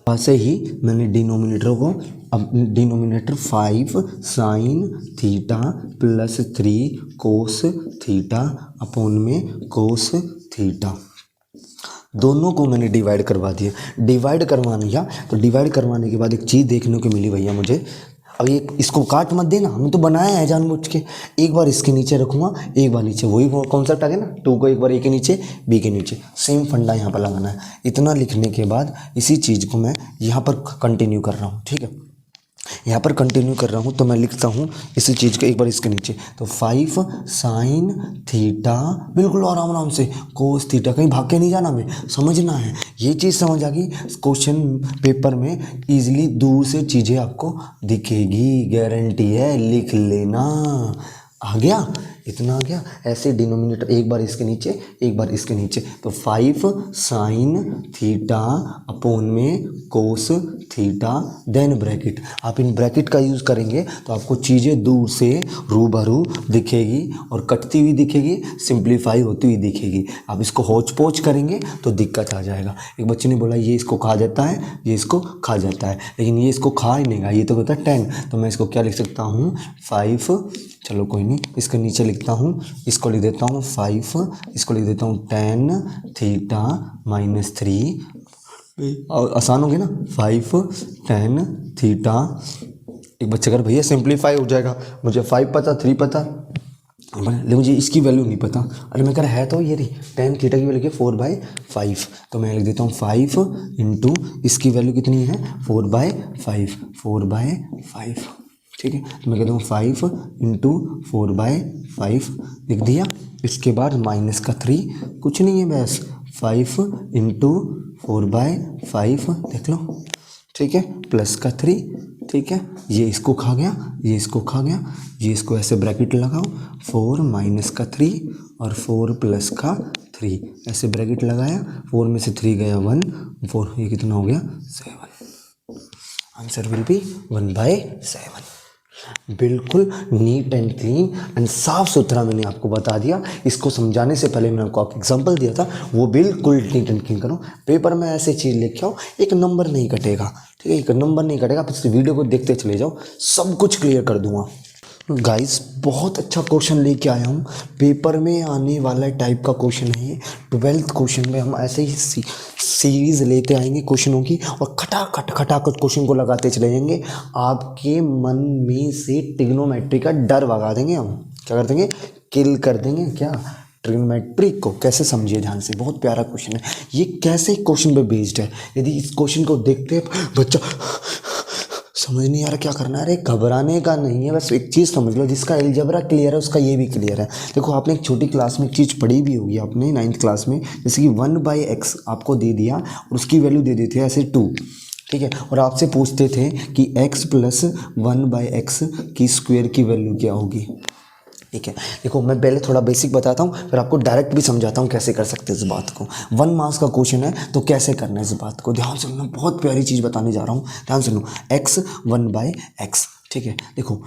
वैसे ही मैंने डिनोमिनेटर को, अब denominator 5 sine theta plus 3 cos theta upon में कोस थीटा, दोनों को मैंने डिवाइड करवा दिया। डिवाइड करवाने या तो डिवाइड करवाने के बाद एक चीज़ देखने को मिली भैया मुझे, अब ये इसको काट मत देना, हमने तो बनाया है जानबूझ के। एक बार इसके नीचे रखूँगा, एक बार नीचे, वही वो कॉन्सेप्ट आ गया ना, 2 को एक बार ए के नीचे बी के नीचे, सेम फंडा यहाँ पर लगाना है। इतना लिखने के बाद इसी चीज़ को मैं यहाँ पर कंटिन्यू कर रहा हूँ। ठीक है, यहाँ पर कंटिन्यू कर रहा हूँ तो मैं लिखता हूँ इसी चीज़ को एक बार इसके नीचे, तो 5 साइन थीटा, बिल्कुल आराम से, कोस थीटा, कहीं भाग के नहीं जाना, में समझना है। ये चीज़ समझ आ गई, क्वेश्चन पेपर में इजीली दूर से चीज़ें आपको दिखेगी, गारंटी है, लिख लेना। आ गया, इतना आ गया। ऐसे डिनोमिनेटर एक बार इसके नीचे, एक बार इसके नीचे, तो 5 साइन थीटा अपॉन में कोस थीटा, देन ब्रैकेट। आप इन ब्रैकेट का यूज़ करेंगे तो आपको चीज़ें दूर से रूबरू दिखेगी और कटती हुई दिखेगी, सिंप्लीफाई होती हुई दिखेगी। आप इसको होच पोच करेंगे तो दिक्कत आ जाएगा। एक बच्चे ने बोला ये इसको खा जाता है, ये इसको खा जाता है, लेकिन ये इसको खा ही नहीं, ये तो कहता है 10, तो मैं इसको क्या लिख सकता हूँ 5, चलो कोई नहीं, इसके नीचे लिखता हूँ, इसको लिख देता हूँ 5, इसको लिख देता हूँ tan थीटा -3, और आसान हो गया ना, 5 tan थीटा। एक बच्चे कर भैया सिंप्लीफाई हो जाएगा, मुझे 5 पता 3 पता, लेकिन मुझे इसकी वैल्यू नहीं पता। अरे मैं कह रहा है तो ये रही tan थीटा की वैल्यू 4/5, तो मैं लिख देता हूँ 5 इंटू इसकी वैल्यू कितनी है 4/5। ठीक है, तो मैं कहता हूँ 5 इंटू 4/5 लिख दिया। इसके बाद -3, कुछ नहीं है बस 5 इंटू 4/5 देख लो। ठीक है, +3, ठीक है, ये इसको खा गया, ये इसको खा गया, ये इसको ऐसे ब्रैकेट लगाओ, 4 -3 और 4 +3, ऐसे ब्रैकेट लगाया, 4 में से 3 गया 1, 4, ये कितना हो गया 7। Answer will be 1/7। बिल्कुल नीट एंड क्लीन एंड साफ सुथरा मैंने आपको बता दिया। इसको समझाने से पहले मैंने आपको एग्जांपल दिया था, वो बिल्कुल नीट एंड क्लीन करो। पेपर में ऐसे चीज़ लेके आओ, एक नंबर नहीं कटेगा। ठीक है, एक नंबर नहीं कटेगा, आप इस वीडियो को देखते चले जाओ, सब कुछ क्लियर कर दूंगा। गाइस बहुत अच्छा क्वेश्चन लेके आया हूँ, पेपर में आने वाला टाइप का क्वेश्चन है ये। 12th क्वेश्चन में हम ऐसे ही सीरीज लेते आएंगे क्वेश्चनों की, और खटाखट क्वेश्चन को लगाते चले जाएंगे। आपके मन में से ट्रिग्नोमेट्री का डर भगा देंगे हम। क्या कर देंगे, किल कर देंगे। क्या, ट्रिग्नोमेट्री को कैसे समझिए ध्यान से, बहुत प्यारा क्वेश्चन है ये। कैसे क्वेश्चन पे बेस्ड है, यदि इस क्वेश्चन को देखते बच्चा समझ नहीं आ रहा क्या करना है, अरे घबराने का नहीं है, बस एक चीज़ समझ लो, जिसका अलजेब्रा क्लियर है उसका ये भी क्लियर है। देखो आपने एक छोटी क्लास में एक चीज़ पढ़ी भी होगी आपने 9th क्लास में, जैसे कि 1/x आपको दे दिया और उसकी वैल्यू दे दी थी ऐसे 2, ठीक है, और आपसे पूछते थे कि x + 1/x की स्क्वायर की वैल्यू क्या होगी। ठीक है, देखो मैं पहले थोड़ा बेसिक बताता हूँ, फिर आपको डायरेक्ट भी समझाता हूँ कैसे कर सकते हैं इस बात को। 1 मार्क्स का क्वेश्चन है तो कैसे करना है इस बात को, ध्यान सुनना, बहुत प्यारी चीज़ बताने जा रहा हूँ, ध्यान सुनो। x 1/x, ठीक है, देखो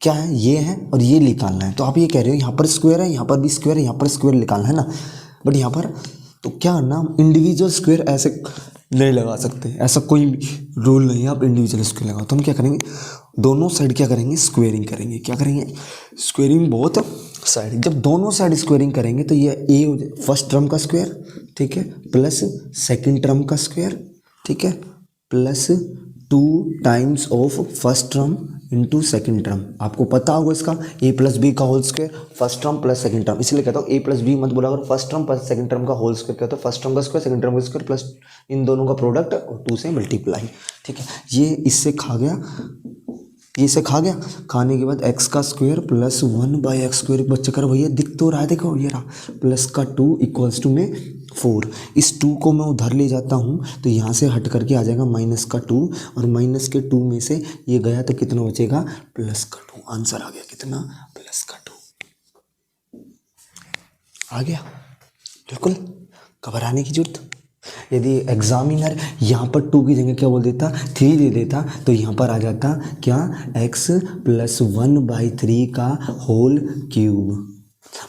क्या है, ये है और ये निकालना है। तो आप ये कह रहे हो यहाँ पर स्क्वायर है, यहाँ पर भी स्क्वायर है, यहाँ पर स्क्वायर निकालना है ना। बट यहाँ पर तो क्या करना, इंडिविजुअल स्क्वायर ऐसे नहीं लगा सकते, ऐसा कोई रूल नहीं है आप इंडिविजुअल स्क्वायर लगाओ। तो हम क्या करेंगे, दोनों साइड क्या करेंगे, स्क्वेयरिंग करेंगे। क्या करेंगे, स्क्वेयरिंग बोथ साइड। जब दोनों साइड स्क्वेयरिंग करेंगे तो ये ए फर्स्ट टर्म का स्क्वायर, ठीक है, प्लस सेकंड टर्म का स्क्वायर, ठीक है, plus 2 times of first term into second term. आपको पता होगा इसका ए प्लस बी का whole square, first term plus second term. इसलिए कहता हूँ ए प्लस बी मत बोला, अगर first term plus second term का होल स्क्वायर कहता है, फर्स्ट टर्म का स्क्वायर सेकंड टर्म का स्क्वायर प्लस इन दोनों का प्रोडक्ट और 2 से मल्टीप्लाई, ठीक है। ये इससे खा गया, ये से खा गया, खाने के बाद एक्स का स्क्वायर प्लस 1/x स्क्वायर बच्चे कर भैया दिख तो रहा है, देखो ये रहा, प्लस का 2 इक्वल्स टू में 4। इस 2 को मैं उधर ले जाता हूँ तो यहाँ से हट करके आ जाएगा माइनस का 2, और माइनस के 2 में से ये गया तो कितना बचेगा, प्लस का 2। आंसर आ गया कितना, प्लस का 2 आ गया। बिल्कुल घबराने की जरूरत। यदि एग्जामिनर यहाँ पर 2 की जगह क्या बोल देता, 3 दे देता, तो यहाँ पर आ जाता क्या, x प्लस 1/3 का होल क्यूब।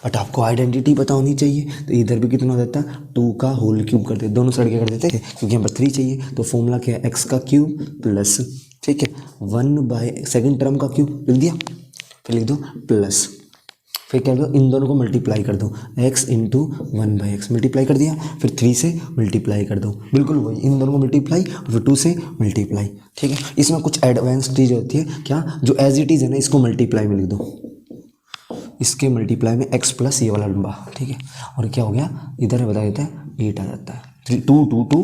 बट आपको आइडेंटिटी पता होनी चाहिए, तो इधर भी कितना हो जाता, 2 का होल क्यूब कर देते, दोनों साइड क्या कर देते, क्योंकि यहाँ पर 3 चाहिए। तो फॉर्मूला क्या है, x का क्यूब प्लस, ठीक है, 1 सेकेंड टर्म का क्यूब लिख दिया, फिर लिख दो प्लस, फिर क्या करो, इन दोनों को मल्टीप्लाई कर दो, x इंटू 1/x मल्टीप्लाई कर दिया, फिर 3 से मल्टीप्लाई कर दो, बिल्कुल वही, इन दोनों को मल्टीप्लाई और फिर 2 से मल्टीप्लाई, ठीक है। इसमें कुछ एडवांस चीज़ होती है क्या, जो एज इट इज़ है ना, इसको मल्टीप्लाई में लिख दो, इसके मल्टीप्लाई में x प्लस ये वाला लंबा, ठीक है, और क्या हो गया, इधर बता देता है 8 आ जाता है, 3 2 2 2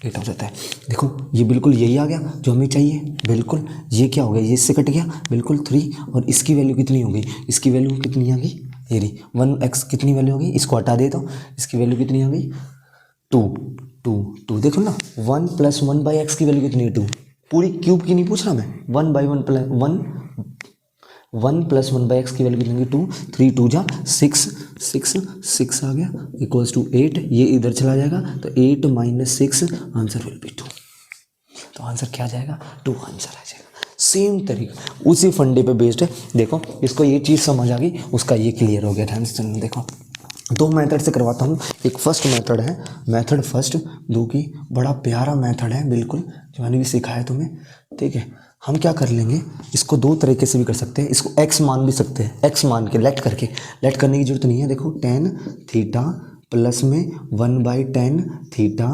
8 हो जाता है। देखो ये बिल्कुल यही आ गया जो हमें चाहिए, बिल्कुल। ये क्या हो गया, ये इससे कट गया, बिल्कुल 3, और इसकी वैल्यू कितनी हो गई, इसकी वैल्यू कितनी आ गई, ये रही 1x कितनी वैल्यू हो गई, इसको हटा दे तो इसकी वैल्यू कितनी आ गई, 2 2 2। देखो ना 1 प्लस 1/x की वैल्यू कितनी है, 2। पूरी क्यूब की नहीं पूछ रहा मैं, 1/1 प्लस 1 प्लस 1/x की वैल्यू कितनी, 2, 3 2 जा 6 6 6 आ गया इक्वल्स टू 8। ये इधर चला जाएगा तो 8 माइनस 6 आंसर विल बी 2। तो आंसर क्या आ जाएगा, 2 आंसर आ जाएगा। सेम तरीका उसी फंडे पे बेस्ड है। देखो इसको ये चीज़ समझ आ गई, उसका ये क्लियर हो गया, ध्यान से सुनो। देखो 2 मेथड से करवाता हूँ। एक फर्स्ट मेथड है, मेथड फर्स्ट दो की, बड़ा प्यारा मेथड है बिल्कुल, जो मैंने भी सिखाया तुम्हें, ठीक है। हम क्या कर लेंगे, इसको 2 तरीके से भी कर सकते हैं, इसको x मान भी सकते हैं, x मान के लेट करके, लेट करने की जरूरत नहीं है। देखो tan थीटा प्लस में 1/tan थीटा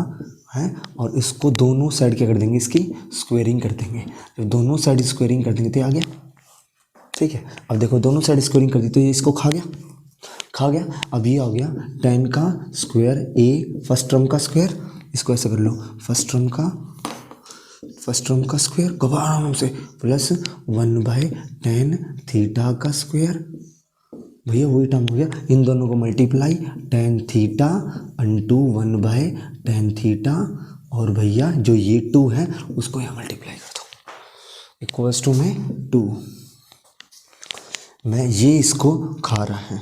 है, और इसको दोनों साइड क्या कर देंगे, इसकी स्क्वेयरिंग कर देंगे। जब दोनों साइड स्क्वेयरिंग कर देंगे तो आ गया, ठीक है। अब देखो दोनों साइड स्क्वेयरिंग कर दी तो ये इसको खा गया, खा गया। अब ये आ गया tan का स्क्वायर a फर्स्ट टर्म का स्क्वायर, इसको ऐसे कर लो, फर्स्ट टर्म का स्क्वायर घबरा आराम से, प्लस 1/tan थीटा का स्क्वायर, भैया वही टर्म हो गया, इन दोनों को multiply, tan theta into 1/tan theta, और भैया जो ये 2 है उसको यहाँ मल्टीप्लाई कर दो इक्वल्स टू में 2। मैं ये इसको खा रहा है,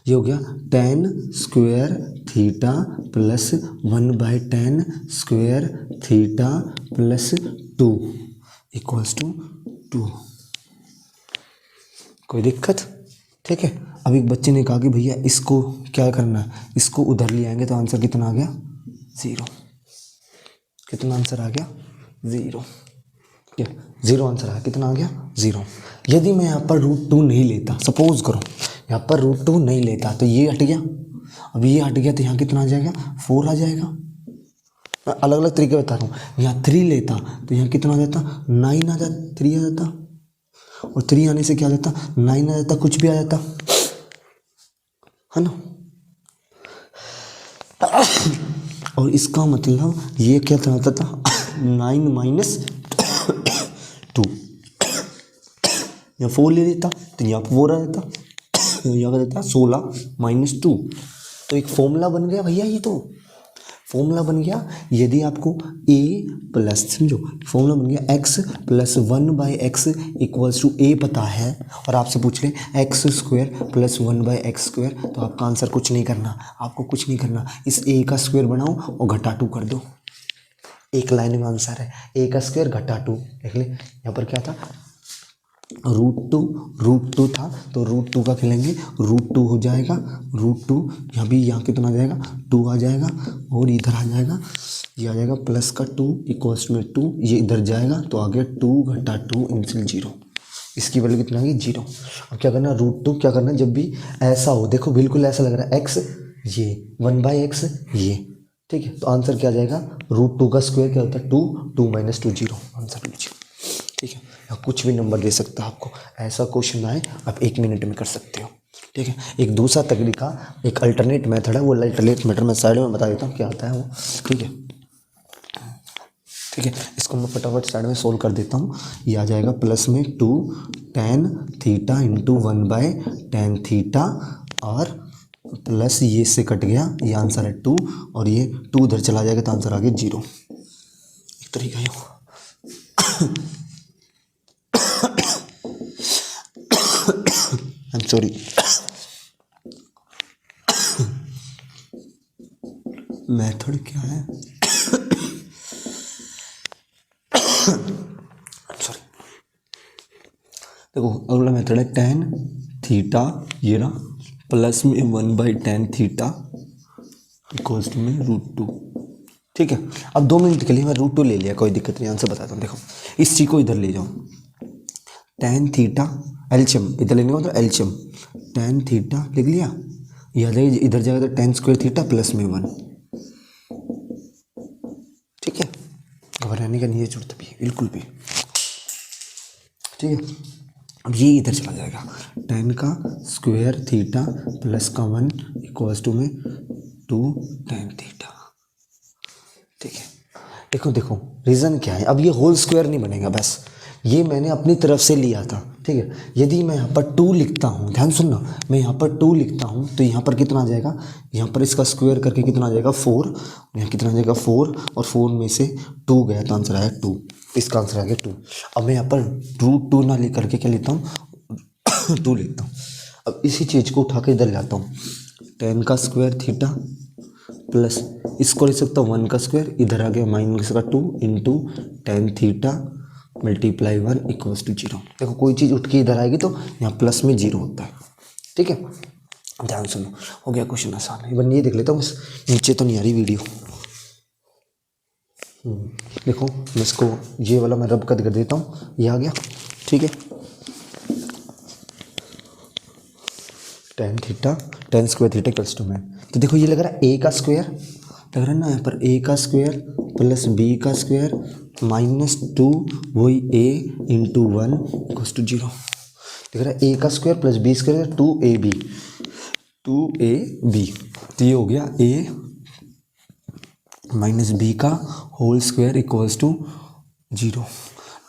ये हो गया tan square theta plus 1/tan square theta plus 2 equals to 2। कोई दिक्कत, ठीक है। अब एक बच्चे ने कहा कि भैया इसको क्या करना है, इसको उधर ले आएंगे तो आंसर कितना आ गया, 0। कितना आंसर आ गया, 0। क्या 0 आंसर आया, कितना आ गया, 0। यदि मैं यहाँ पर √2 नहीं लेता, सपोज करो यहाँ पर √2 नहीं लेता तो ये हट गया, अब ये हट गया तो यहाँ कितना आ जाएगा, 4 आ जाएगा। मैं अलग अलग तरीके बता रहा हूँ। यहाँ 3 लेता तो यहाँ कितना आ जाता, 9 आ जाता, 3 आ जाता, और 3 आने से क्या आ जाता, 9 आ जाता, कुछ भी आ जाता है ना। और इसका मतलब ये क्या आता था, 9 माइनस 2, यहाँ 4 ले लेता तो यहाँ 4 आ जाता, यहाँ का देता 16 माइनस 2। तो एक फॉर्मूला बन गया भैया, ये तो फॉर्मूला बन गया। यदि आपको a प्लस, समझो फॉर्मूला बन गया, x plus 1/x equals to a पता है, और आपसे पूछ ले x square plus 1/x square, तो आपका आंसर कुछ नहीं करना, आपको कुछ नहीं करना, इस a का स्क्वायर बनाओ और घटा 2 कर दो, एक लाइन में आंसर है, a का स्क्वायर घटा 2। देख ले यहाँ पर क्या था, रूट टू था तो रूट टू का खेलेंगे, रूट टू हो जाएगा, रूट टू यहाँ भी, यहाँ कितना आ जाएगा 2 आ जाएगा, और इधर आ जाएगा, ये आ जाएगा प्लस का 2 इक्वल्स में 2, ये इधर जाएगा तो आ गया 2 घटा 2 इंसिल 0, इसकी वैल्यू कितना आ गई 0। अब क्या करना, रूट टू क्या करना, जब भी ऐसा हो, देखो बिल्कुल ऐसा लग रहा है x ये 1/x ये, ठीक है, तो आंसर क्या आ जाएगा, रूट टू का स्क्वायर क्या होता है 2, 2 - 2 0, आंसर 2 0, ठीक है। या कुछ भी नंबर दे सकता है आपको, ऐसा क्वेश्चन आए आप 1 मिनट में कर सकते हो, ठीक है। एक दूसरा तरीका, एक अल्टरनेट मेथड है, वो अल्टरनेट मेथड मैं साइड में बता देता हूँ क्या आता है वो, ठीक है, ठीक है। इसको मैं फटाफट साइड में सोल्व कर देता हूँ। ये आ जाएगा प्लस में 2 tan theta into 1/tan theta, और प्लस ये से कट गया, ये आंसर है 2, और ये 2 उधर चला जाएगा तो आंसर आ गया 0। एक तरीका है आई एम सॉरी, मेथड क्या है, सॉरी, देखो अगला मेथड है tan थीटा, ये ना प्लस में 1/tan थीटा इक्वल्स टू में √2, ठीक है। अब 2 मिनट के लिए मैं √2 ले लिया, कोई दिक्कत नहीं, आंसर बताता हूँ। देखो इस चीज़ को इधर ले जाओ, tan थीटा एलसीएम इधर लेने का मतलब एलसीएम, tan थीटा लिख लिया, ये आ जाएगा, इधर जाएगा तो tan स्क्वायर थीटा प्लस में 1, ठीक है। घबराने का नहीं है जरूरत भी, बिल्कुल भी, ठीक है। अब ये इधर चला जाएगा, tan का स्क्वायर थीटा प्लस का 1 इक्वल्स टू में 2 tan थीटा, ठीक है। देखो देखो रीज़न क्या है, अब ये होल स्क्वायर नहीं बनेगा, बस ये मैंने अपनी तरफ से लिया था, ठीक है। यदि मैं यहाँ पर 2 लिखता हूँ, ध्यान सुनना, मैं यहाँ पर 2 लिखता हूँ तो यहाँ पर कितना आ जाएगा, यहाँ पर इसका स्क्वायर करके कितना आ जाएगा 4, यहाँ कितना आ जाएगा 4, और 4 में से 2 गया तो आंसर आया 2, इसका आंसर आ गया 2। अब मैं यहाँ पर √2 ना लिख करके क्या लेता हूँ 2 लिखता हूँ। अब इसी चीज़ को उठा के इधर लाता हूँ, tan का स्क्वायर थीटा प्लस इसको लिख सकता हूँ 1 का स्क्वायर, इधर आ गया माइनस का 2 into tan theta multiply 1 equals to 0। देखो कोई चीज़ उठ के इधर आएगी तो यहाँ प्लस में 0 होता है, ठीक है। ध्यान सुनो, हो गया क्वेश्चन आसान है। ये देख लेता हूँ, नीचे तो नहीं आ रही वीडियो, देखो मैं इसको ये वाला मैं रब कर देता हूँ, ये आ गया, ठीक है। tan theta tan square theta equals to में, तो देखो ये लग रहा है a का स्क्वायर, लग रहा है ना यहाँ पर a का स्क्वायर प्लस b का स्क्वायर -2 वही a इंटू 1 इक्वल्स टू 0, लग रहा है a का square plus b square 2ab, तो ये हो गया a माइनस b का whole square equals to 0।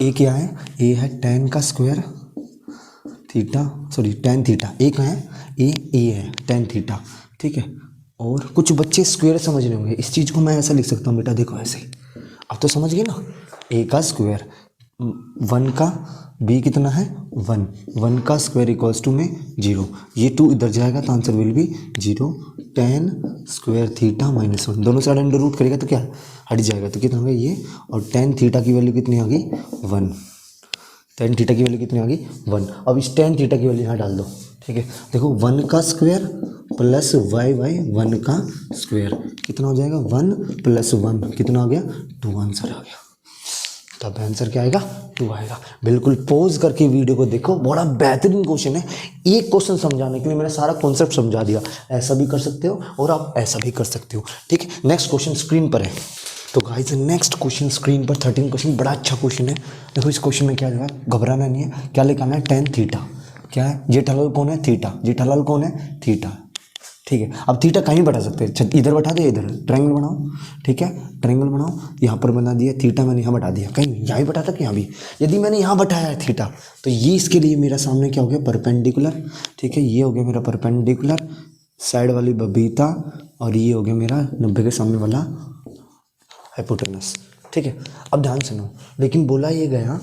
a क्या है, a है tan का square theta, sorry tan theta, a का है a है tan थीटा, ठीक है। और कुछ बच्चे स्क्वायर समझ रहे होंगे, इस चीज़ को मैं ऐसा लिख सकता हूँ बेटा, देखो ऐसे ही, अब तो समझ गए ना, a का स्क्वायर 1 का, b कितना है 1 का स्क्वायर इक्वल्स टू में 0, ये 2 इधर जाएगा तो answer will be 0, tan square theta -1, दोनों साइड अंडर रूट करेगा तो क्या हट जाएगा, तो कितना होगा ये, और tan थीटा की वैल्यू कितनी आ गई 1, tan थीटा की वैल्यू कितनी आ गई 1। अब इस tan थीटा की वैल्यू यहाँ डाल दो, ठीक है। देखो 1 का स्क्वायर प्लस y/1 का स्क्वायर कितना हो जाएगा 1 + 1 कितना आ गया 2, आंसर आ गया। तब आंसर क्या आएगा 2 आएगा। बिल्कुल पॉज करके वीडियो को देखो, बड़ा बेहतरीन क्वेश्चन है। एक क्वेश्चन समझाने के लिए मैंने सारा कॉन्सेप्ट समझा दिया, ऐसा भी कर सकते हो और आप ऐसा भी कर सकते हो, ठीक है। नेक्स्ट क्वेश्चन स्क्रीन पर है, तो गाइस नेक्स्ट क्वेश्चन स्क्रीन पर 13 क्वेश्चन, बड़ा अच्छा क्वेश्चन है। देखो इस क्वेश्चन में क्या है, घबराना नहीं है, क्या लिखाना है tan थीटा, क्या है जेठालाल कौन है थीटा, जेठालाल कौन है थीटा, ठीक है। अब थीटा कहीं बैठा सकते हैं, इधर बैठा दे, इधर ट्रायंगल बनाओ, ठीक है, ट्रायंगल बनाओ, यहाँ पर बना दिया थीटा, मैंने यहाँ बैठा दिया, कहीं यहाँ भी बैठा था कि यहाँ भी, यदि मैंने यहाँ बैठाया है थीटा तो ये इसके लिए मेरा सामने क्या हो गया परपेंडिकुलर, ठीक है, ये हो गया मेरा परपेंडिकुलर साइड वाली बबीता, और ये हो गया मेरा 90 के सामने वाला हाइपोटेनस, ठीक है। अब ध्यान सुनो, लेकिन बोला ये गया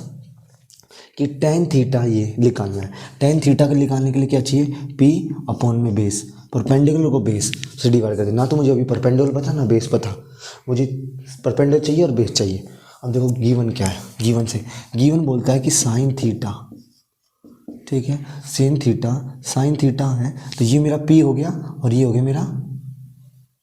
कि tan थीटा ये निकालना है, tan थीटा को निकालने के लिए क्या चाहिए p/में बेस, परपेंडिकुलर को बेस से डिवाइड कर दे, ना तो मुझे अभी परपेंडिकुलर पता ना बेस पता, मुझे परपेंडिकुलर चाहिए और बेस चाहिए। अब देखो गिवन क्या है, गिवन बोलता है कि sin थीटा ठीक है, सेन थीटा साइन थीटा है, तो ये मेरा पी हो गया और ये हो गया मेरा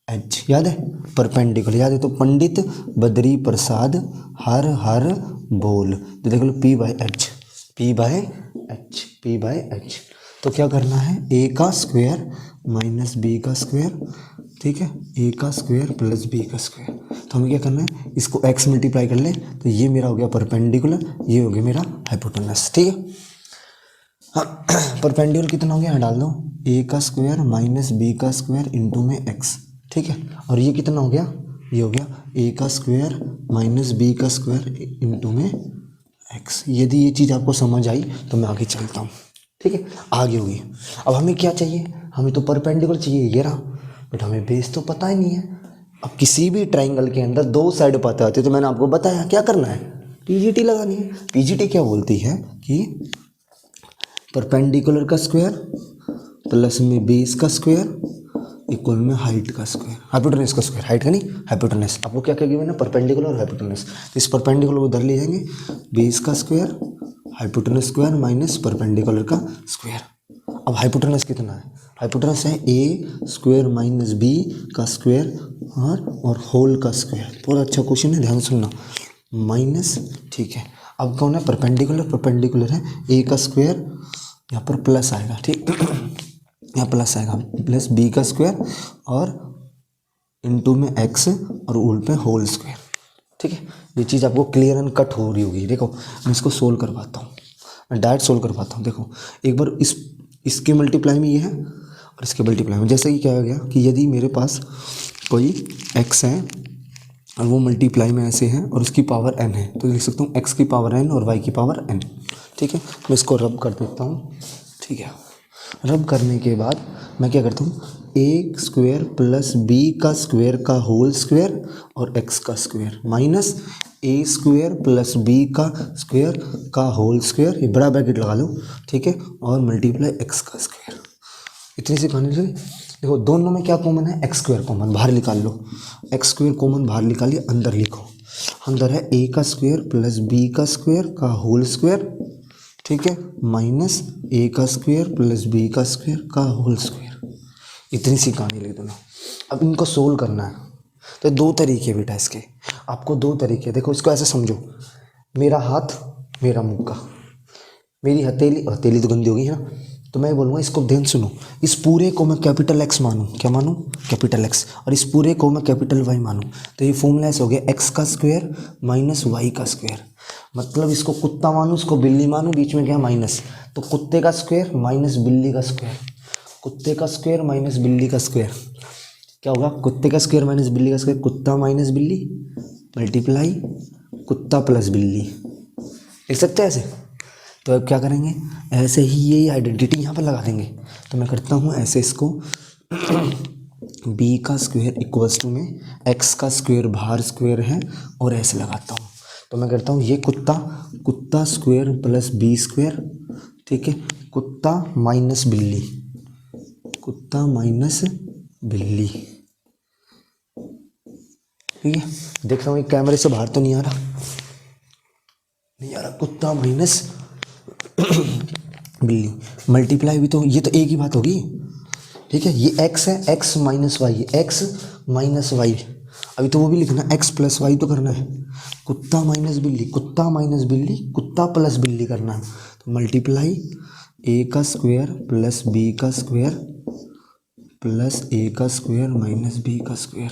एच। याद है, परपेंडिकुलर याद है, तो पंडित बद्री प्रसाद हर हर बोल, तो देख लो P by H, P by H, P by H. तो क्या करना है, ए का स्क्वायर माइनस बी का स्क्वायर, ठीक है, ए का स्क्वायर प्लस बी का स्क्वायर। तो हमें क्या करना है, इसको एक्स मल्टीप्लाई कर ले, तो ये मेरा हो गया परपेंडिकुलर, ये हो गया मेरा हाइपोटेनस। ठीक है, परपेंडिकुलर कितना हो गया, यहाँ डाल दो, ए का स्क्वायर माइनस बी का स्क्वायर इंटू में एक्स। ठीक है, और ये कितना हो गया, ये हो गया ए का स्क्वायर माइनस बी का स्क्वायर इंटू में एक्स। यदि ये चीज़ आपको समझ आई तो मैं आगे चलता हूँ। ठीक है, आगे होगी। अब हमें क्या चाहिए, हमें तो परपेंडिकुलर चाहिए, ये रहा, बट हमें बेस तो पता ही नहीं है। अब किसी भी ट्राइंगल के अंदर दो साइड पता होती है, तो मैंने आपको बताया क्या करना है, पीजीटी लगानी है। पीजीटी क्या बोलती है कि परपेंडिकुलर का स्क्वायर प्लस में बेस का स्क्वायर इक्वल में हाइट का स्क्वायर, हाइपोटेनस का स्क्वायर, हाइट का नहीं हाइपोटेनस। आपको क्या क्या गिवन है, परपेंडिकुलर और हाइपोटेनस। तो इस परपेंडिकुलर को उधर ले जाएंगे, बेस का square hypotenuse square minus perpendicular का स्क्वायर। अब हाइपोटेनस कितना है, हाइपोटेनस है ए स्क्वायर माइनस बी का स्क्वायर और होल का स्क्वायर। बहुत अच्छा क्वेश्चन है, ध्यान सुनना, माइनस। ठीक है, अब कौन है, परपेंडिकुलर, परपेंडिकुलर है ए का स्क्वायर, यहाँ पर प्लस आएगा, ठीक, यहाँ प्लस आएगा, प्लस बी का स्क्वायर और इनटू में एक्स और उल्ट पे होल स्क्वायर। ठीक है, ये चीज़ आपको क्लियर एंड कट हो रही होगी। देखो मैं इसको सोल्व करवाता हूँ, मैं डायरेक्ट सोल्व करवाता हूँ। देखो एक बार इसके मल्टीप्लाई में ये है और इसके मल्टीप्लाई में, जैसे कि क्या हो गया कि यदि मेरे पास कोई एक्स है और वो मल्टीप्लाई में ऐसे है और उसकी पावर n है, तो लिख सकता हूँ एक्स की पावर n और y की पावर n। ठीक है, मैं इसको रब कर देता हूँ। ठीक है, रब करने के बाद मैं क्या करता हूँ, ए स्क्वायर प्लस बी का स्क्वायर का होल स्क्वायर और एक्स का स्क्वायर माइनस ए स्क्वायर प्लस बी का स्क्वायर का होल स्क्वायर, ये बड़ा ब्रैकेट लगा लो। ठीक है, और मल्टीप्लाई एक्स का स्क्वायर। इतनी सी कहानी लगी। देखो दोनों में क्या कॉमन है, एक्स स्क्वायर कॉमन, बाहर निकाल लो, एक्स स्क्वायर कॉमन बाहर निकालिए, अंदर लिखो, अंदर है ए का स्क्वायर प्लस बी का स्क्वायर का होल स्क्वायर, ठीक है, माइनस ए का स्क्वायर प्लस बी का स्क्वायर का होल स्क्वायर। इतनी सी कहानी लिख देना। अब इनको सोल्व करना है, तो दो तरीके बेटा इसके, आपको दो तरीके। देखो इसको ऐसे समझो, मेरा हाथ मेरा मुक्का, मेरी हथेली, हथेली तो गंदी होगी है ना, तो मैं बोलूँगा इसको ध्यान सुनो, इस पूरे को मैं कैपिटल एक्स मानूँ, क्या मानूँ, कैपिटल एक्स, और इस पूरे को मैं कैपिटल वाई मानूँ, तो ये फॉर्मूला ऐसा हो गया एक्स का स्क्वायर माइनस वाई का स्क्वायर। मतलब इसको कुत्ता मानूँ, इसको बिल्ली मानूँ, बीच में क्या माइनस, तो कुत्ते का स्क्वायर माइनस बिल्ली का स्क्वायर, कुत्ते का स्क्वायर माइनस बिल्ली का स्क्वायर क्या होगा, कुत्ते का स्क्वायर माइनस बिल्ली का स्क्वायर, कुत्ता माइनस बिल्ली मल्टीप्लाई कुत्ता प्लस बिल्ली, लिख सकते हैं ऐसे। तो अब क्या करेंगे, ऐसे ही ये आइडेंटिटी यहाँ पर लगा देंगे। तो मैं करता हूँ ऐसे इसको बी का स्क्वायर इक्वल्स टू में एक्स का स्क्वायर बाहर स्क्वायर है और ऐसे लगाता हूँ। तो मैं करता हूँ ये कुत्ता, कुत्ता स्क्वायर प्लस बी स्क्वायर, ठीक है, कुत्ता माइनस बिल्ली, कुत्ता माइनस बिल्ली। ठीक है, देख रहा हूँ एक कैमरे से बाहर तो नहीं आ रहा, नहीं आ रहा, कुत्ता माइनस बिल्ली मल्टीप्लाई भी, तो ये तो एक ही बात होगी। ठीक है, ये x है, x minus y, x minus y, अभी तो वो भी लिखना, x प्लस वाई तो करना है, कुत्ता माइनस बिल्ली, कुत्ता माइनस बिल्ली, कुत्ता प्लस बिल्ली करना है। तो मल्टीप्लाई a का स्क्वायर प्लस b का स्क्वायर प्लस a का स्क्वायर माइनस b का स्क्वायर।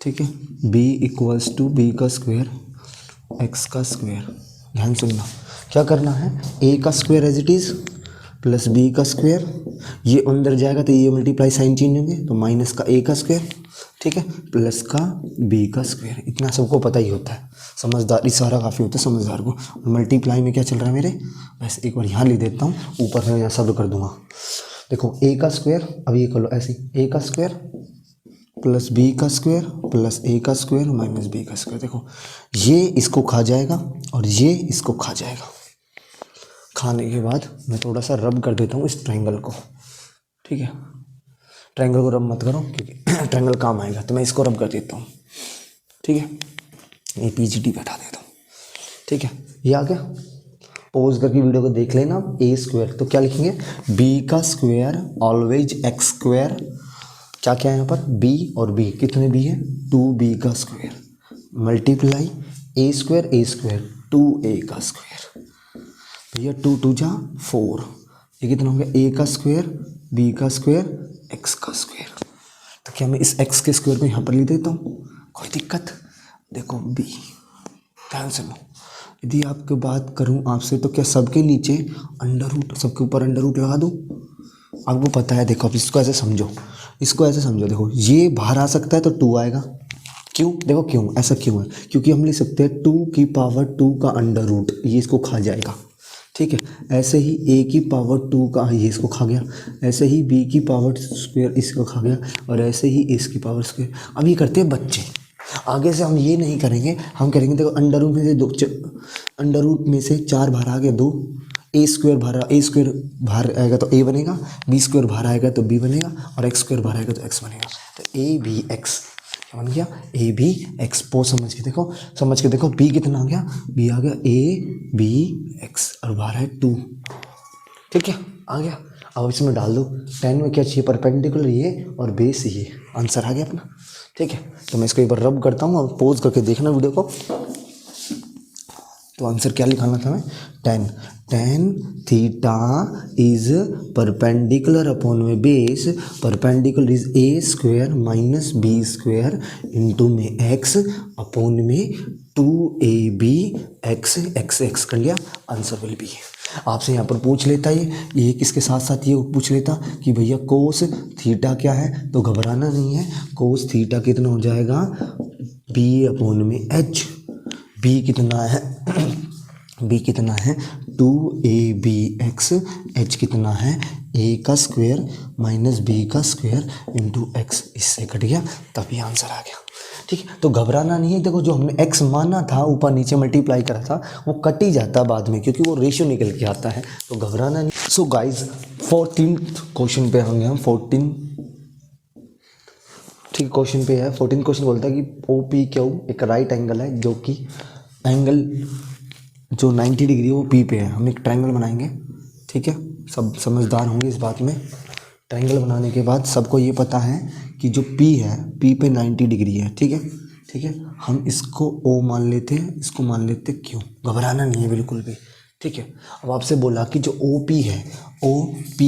ठीक है, b इक्वल्स टू b का स्क्वायर x का स्क्वायर। ध्यान सुनना, क्या करना है, a का square as it is plus b का स्क्वायर, ये अंदर जाएगा तो ये मल्टीप्लाई साइन चेंज होंगे, तो माइनस का a का स्क्वायर, ठीक है, प्लस का b का स्क्वायर। इतना सबको पता ही होता है, समझदार इशारा काफ़ी होता है समझदार को। मल्टीप्लाई में क्या चल रहा है मेरे, बस एक बार यहाँ लिख देता हूँ, ऊपर मैं यहाँ सब कर दूंगा। देखो a का स्क्वायर, अब ये कर लो ऐसे, a का स्क्वायर प्लस बी का स्क्वायर प्लस ए का स्क्वायर माइनस बी का स्क्वायर। देखो ये इसको खा जाएगा और ये इसको खा जाएगा। खाने के बाद मैं थोड़ा सा रब कर देता हूँ इस ट्रायंगल को। ठीक है, ट्रायंगल को रब मत करो क्योंकि ट्रायंगल काम आएगा, तो मैं इसको रब कर देता हूँ। ठीक है, ये पीजीटी बैठा देता हूँ। ठीक है, ये आ गया, पोज करके वीडियो को देख लेना। ए स्क्वायर तो क्या लिखेंगे, बी का स्क्वायर ऑलवेज एक्स स्क्वायर, क्या क्या है यहाँ पर बी और बी, कितने बी है 2b का स्क्वायर मल्टीप्लाई ए स्क्वायर 2a का स्क्वायर। भैया 2 2 जा 4, ये कितना हो गया ए का स्क्वायर बी का स्क्वायर एक्स का स्क्वायर। तो क्या मैं इस एक्स के स्क्वायर को यहाँ पर लिख देता हूँ, कोई दिक्कत। देखो बी, ध्यान से लो, यदि आपकी बात करूँ आपसे तो क्या सबके नीचे अंडर रूट, सबके ऊपर अंडर रूट लगा दूँ, आपको पता है। देखो अब इसको ऐसे समझो, इसको ऐसे समझो, देखो ये बाहर आ सकता है तो 2 आएगा, क्यों, देखो क्यों, ऐसा क्यों है, क्योंकि हम लिख सकते हैं 2 की पावर 2 का अंडर रूट, ये इसको खा जाएगा, ठीक है। ऐसे ही a की पावर 2 का ये इसको खा गया, ऐसे ही b की पावर स्क्वायर इसको खा गया, और ऐसे ही a की पावर स्क्वायर। अब ये करते हैं बच्चे, आगे से हम ये नहीं करेंगे, हम करेंगे देखो अंडर रूट में से 2, अंडर रूट में से 4 बाहर आ गया 2, ए स्क्वायर बाहर आएगा तो a बनेगा, बी स्क्वायर बाहर आएगा तो b बनेगा, और एक्स स्क्वायर बाहर आएगा तो x बनेगा। तो ए बी एक्स क्या बन गया, ए बी एक्स। पो समझ के देखो बी कितना आ गया, बी आ गया ए बी एक्स, और बाहर है 2, ठीक है, आ गया। अब इसमें डाल दो 10 में क्या चाहिए, परपेंडिकुलर ये और बेस ये, आंसर आ गया अपना, ठीक है। तो मैं इसको एक बार रब करता हूँ और पोज करके देखना वीडियो को। तो आंसर क्या लिखाना था हमें, tan theta is perpendicular upon में base, perpendicular is A square minus B square into में एक्स अपॉन में 2ab एक्स एक्स एक्स कर लिया, आंसर विल बी। आपसे यहाँ पर पूछ लेता ये किसके साथ साथ ये पूछ लेता कि भैया कोस थीटा क्या है, तो घबराना नहीं है, कोस थीटा कितना हो जाएगा b अपॉन में h, b कितना है b कितना है 2ab x, h कितना है a का स्क्वायर माइनस b का स्क्वायर इंटू एक्स, इससे कट गया तभी आंसर आ गया, ठीक है। तो घबराना नहीं है, देखो जो हमने x माना था ऊपर नीचे मल्टीप्लाई करा था वो कट ही जाता बाद में, क्योंकि वो रेशियो निकल के आता है, तो घबराना नहीं। सो गाइज 14th क्वेश्चन पे होंगे हम, 14, ठीक क्वेश्चन पे है। 14 क्वेश्चन बोलता है कि ओ पी क्यू एक राइट एंगल है, जो कि एंगल जो 90 डिग्री है वो पी पे है। हम एक ट्रायंगल बनाएंगे, ठीक है, सब समझदार होंगे इस बात में। ट्रायंगल बनाने के बाद सबको ये पता है कि जो पी है पी पे 90 डिग्री है, ठीक है, ठीक है। हम इसको ओ मान लेते हैं, इसको मान लेते हैं क्यू, घबराना नहीं है बिल्कुल भी, ठीक है। अब आपसे बोला कि जो ओ पी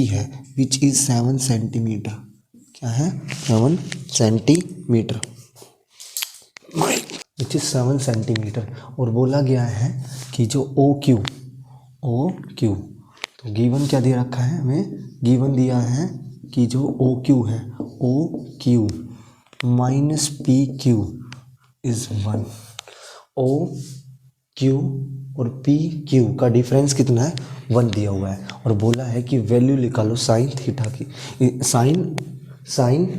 है विच इज़ 7 सेंटीमीटर, क्या है 7 सेंटीमीटर, विच इज़ 7 सेंटीमीटर, और बोला गया है कि जो ओ क्यू, तो गिवन क्या दे रखा है हमें, गिवन दिया है कि जो ओ क्यू है, O Q minus P Q is 1, O Q और पी क्यू का डिफरेंस कितना है 1 दिया हुआ है, और बोला है कि वैल्यू निकालो साइन थीटा की, साइन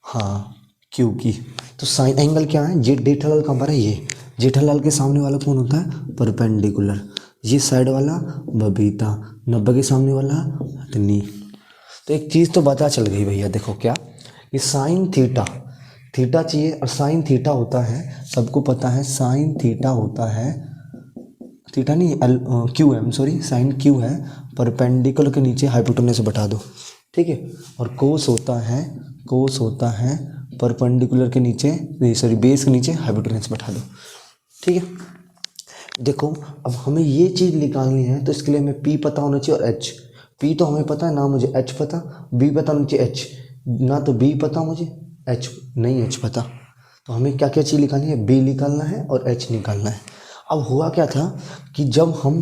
हाँ क्यू की। तो साइन एंगल क्या है, जेठालाल कहाँ पर है, ये जेठालाल के सामने वाला कौन होता है परपेंडिकुलर, ये साइड वाला बबीता, 90 के सामने वाला हथनी। तो एक चीज़ तो पता चल गई भैया, देखो क्या, कि साइन थीटा चाहिए, और साइन थीटा होता है, सबको पता है साइन थीटा होता है, थीटा नहीं क्यू है, सॉरी साइन क्यू है, परपेंडिकुलर के नीचे हाइपोटेनस से बैठा दो, ठीक है, और कोस होता है परपेंडिकुलर के नीचे, सॉरी बेस के नीचे हाइपोटेनस बैठा दो, ठीक है। देखो अब हमें ये चीज़ निकालनी है, तो इसके लिए हमें P पता होना चाहिए और H। P तो हमें पता है ना, मुझे H पता, B पता होना चाहिए H ना, तो B पता मुझे, H नहीं H पता, तो हमें क्या क्या चीज़ निकालनी है, B निकालना है और H निकालना है। अब हुआ क्या था कि जब हम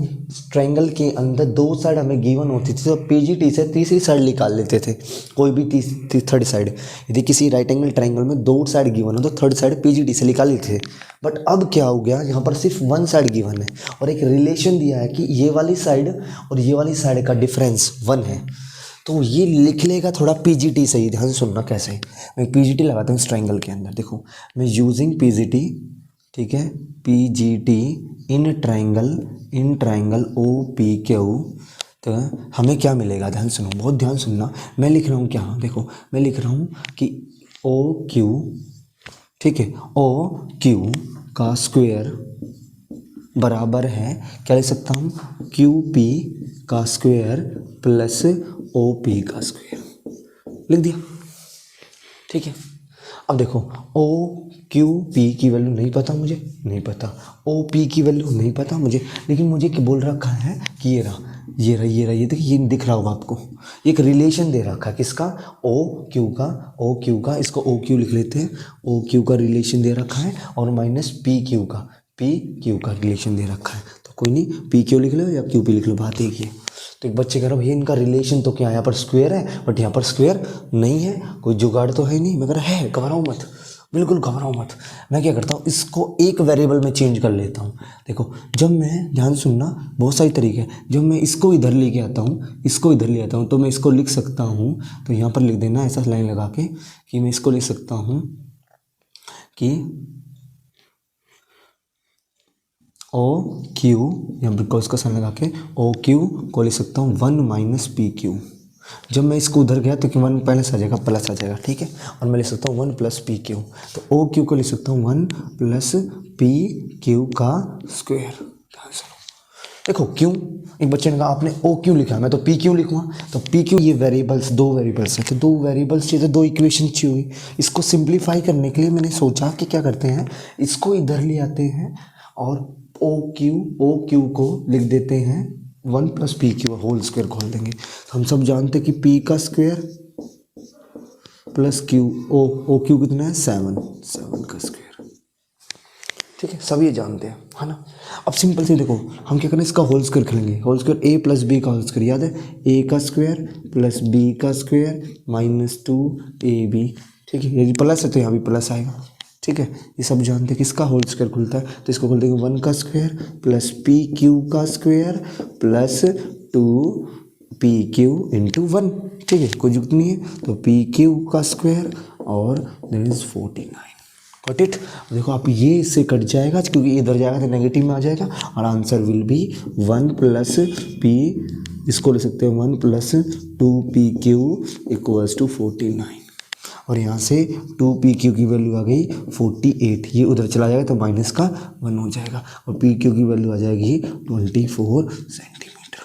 ट्रायंगल के अंदर 2 साइड हमें गिवन होती थी, तो PGT से तीसरी साइड निकाल लेते थे, कोई भी थर्ड साइड, यदि किसी राइट एंगल ट्रायंगल में 2 साइड गिवन हो तो थर्ड साइड PGT से निकाल लेते थे। बट अब क्या हो गया, यहाँ पर सिर्फ 1 साइड गिवन है, और एक रिलेशन दिया है कि ये वाली साइड और ये वाली साइड का डिफरेंस 1 है, तो ये लिख लेगा थोड़ा PGT सही, ध्यान से सुनना कैसे। मैं PGT लगाता हूँ इस ट्रायंगल के अंदर, देखो मैं यूजिंग PGT, ठीक है, PGT इन ट्रायंगल OPQ, तो हमें क्या मिलेगा, ध्यान सुनो, बहुत ध्यान सुनना। मैं लिख रहा हूँ क्या, देखो मैं लिख रहा हूँ कि OQ, ठीक है, OQ का स्क्वायर बराबर है, क्या लिख सकता हूँ, क्यू पी का स्क्वायर प्लस ओ पी का स्क्वायर लिख दिया। ठीक है, अब देखो ओ क्यू पी की वैल्यू नहीं पता मुझे, नहीं पता, ओ पी की वैल्यू नहीं पता मुझे, लेकिन मुझे क्या बोल रखा है कि ये रहा, ये रहा, ये रहा, ये देखिए, ये दिख रहा होगा आपको, एक रिलेशन दे रखा है किसका, ओ क्यू का, ओ क्यू का, इसको ओ क्यू लिख लेते हैं, ओ क्यू का रिलेशन दे रखा है, और माइनस पी क्यू का, पी क्यू का रिलेशन दे रखा है। तो कोई नहीं, पी क्यू लिख लो या क्यू पी लिख लो, बात एक ही है। तो एक बच्चे कह रहा भैया इनका रिलेशन तो क्या यहाँ पर स्क्वायर है, बट यहाँ पर स्क्वायर नहीं है, कोई जुगाड़ तो है नहीं। मैं कह रहा है, घबराओ मत, बिल्कुल घबराओ मत। मैं क्या करता हूँ, इसको एक वेरिएबल में चेंज कर लेता हूँ। देखो जब मैं, ध्यान सुनना, बहुत सारी तरीके हैं, जब मैं इसको इधर लेके आता हूँ, इसको इधर ले आता हूँ, तो मैं इसको लिख सकता हूँ, तो यहाँ पर लिख देना ऐसा लाइन लगा के कि मैं इसको लिख सकता हूँ कि ओ क्यू, या बिकॉज का साइन लगा के ओ क्यू को लिख सकता हूँ 1 माइनस पी क्यू। जब मैं इसको उधर गया तो कि 1 पहले से आ जाएगा, प्लस आ जाएगा, ठीक है, और मैं लिख सकता हूँ 1 प्लस पी क्यू। तो ओ क्यू को लिख सकता हूँ 1 प्लस पी क्यू का स्क्वायर। देखो क्यों, एक बच्चे ने कहा आपने ओ क्यू लिखा, मैं तो पी क्यू लिखूँगा, तो पी क्यू, ये वेरिएबल्स, दो वेरिएबल्स है, तो दो वेरिएबल्स चाहिए, तो दो इक्वेशन चाहिए हुई। इसको सिंप्लीफाई करने के लिए मैंने सोचा कि क्या करते हैं, इसको इधर ले आते हैं और ओ क्यू को लिख देते हैं 1 plus P Q whole square खोल देंगे। हम सब जानते हैं कि पी का square plus Q, O Q कितना है 7 का स्क्वायर, ठीक है, सब ये जानते हैं, है ना। अब सिंपल से देखो हम क्या करें, इसका होल स्क्वायर करेंगे, होल स्क्वायर ए प्लस बी का होल स्क्वायर, याद है, ए का स्क्वायर प्लस बी का स्क्वायर माइनस 2ab, ठीक है, यदि प्लस है तो यहाँ भी प्लस आएगा, ठीक है, ये सब जानते हैं किसका होल स्क्वायर खुलता है, तो इसको खोल देंगे 1 का स्क्वायर प्लस पी क्यू का स्क्वायर प्लस 2pq इंटू 1, ठीक है, कोई जुगत नहीं है, तो पी क्यू का स्क्वायर और देयर इज 49। Got it. देखो आप ये इससे कट जाएगा क्योंकि इधर जाएगा तो नेगेटिव में आ जाएगा, और answer will be 1 plus P, इसको ले सकते हैं 1 प्लस 2pq इक्वल्स टू 49, और यहाँ से 2pq की वैल्यू आ गई 48, ये उधर चला जाएगा तो माइनस का 1 हो जाएगा, और pq की वैल्यू आ जाएगी 24 सेंटीमीटर।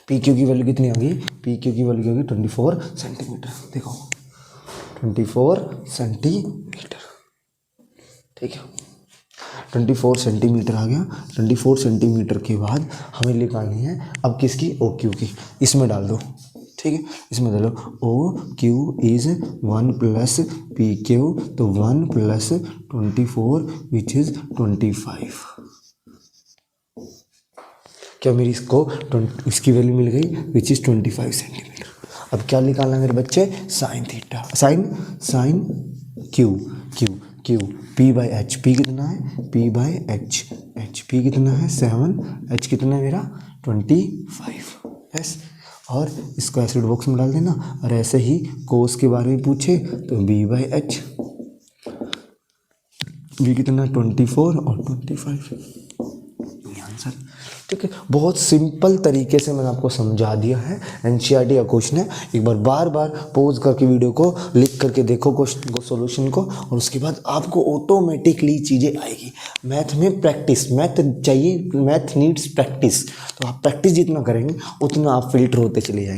pq की वैल्यू कितनी आ गई, pq की वैल्यू आ गई 24 सेंटीमीटर, देखो 24 सेंटीमीटर, ठीक है, 24 सेंटीमीटर आ गया। 24 सेंटीमीटर के बाद हमें निकालनी है अब किसकी, ओ क्यू की, इसमें डाल दो, ठीक है, इसमें डालो O Q is 1 plus P Q, तो 1 प्लस 24 विच इज 25। क्या मेरी इसको इसकी वैल्यू मिल गई विच इज 25 सेंटीमीटर। अब क्या निकालना है मेरे बच्चे, sine theta, sine Q P by H, P कितना है, पी बाई एच पी कितना है 7, एच कितना है मेरा 25, यस, और इसको एसिड बॉक्स में डाल देना। और ऐसे ही कोस के बारे में पूछे तो बी बाई एच, बी कितना 24 और 25, ये आंसर, ठीक है। बहुत सिंपल तरीके से मैंने आपको समझा दिया है, एनसीईआरटी का क्वेश्चन है, एक बार बार पॉज करके वीडियो को लिख करके देखो क्वेश्चन को, सॉल्यूशन को, और उसके बाद आपको ऑटोमेटिकली चीज़ें आएगी। मैथ में प्रैक्टिस, मैथ चाहिए, मैथ नीड्स प्रैक्टिस, तो आप प्रैक्टिस जितना करेंगे उतना आप फिल्टर होते चले जाएंगे।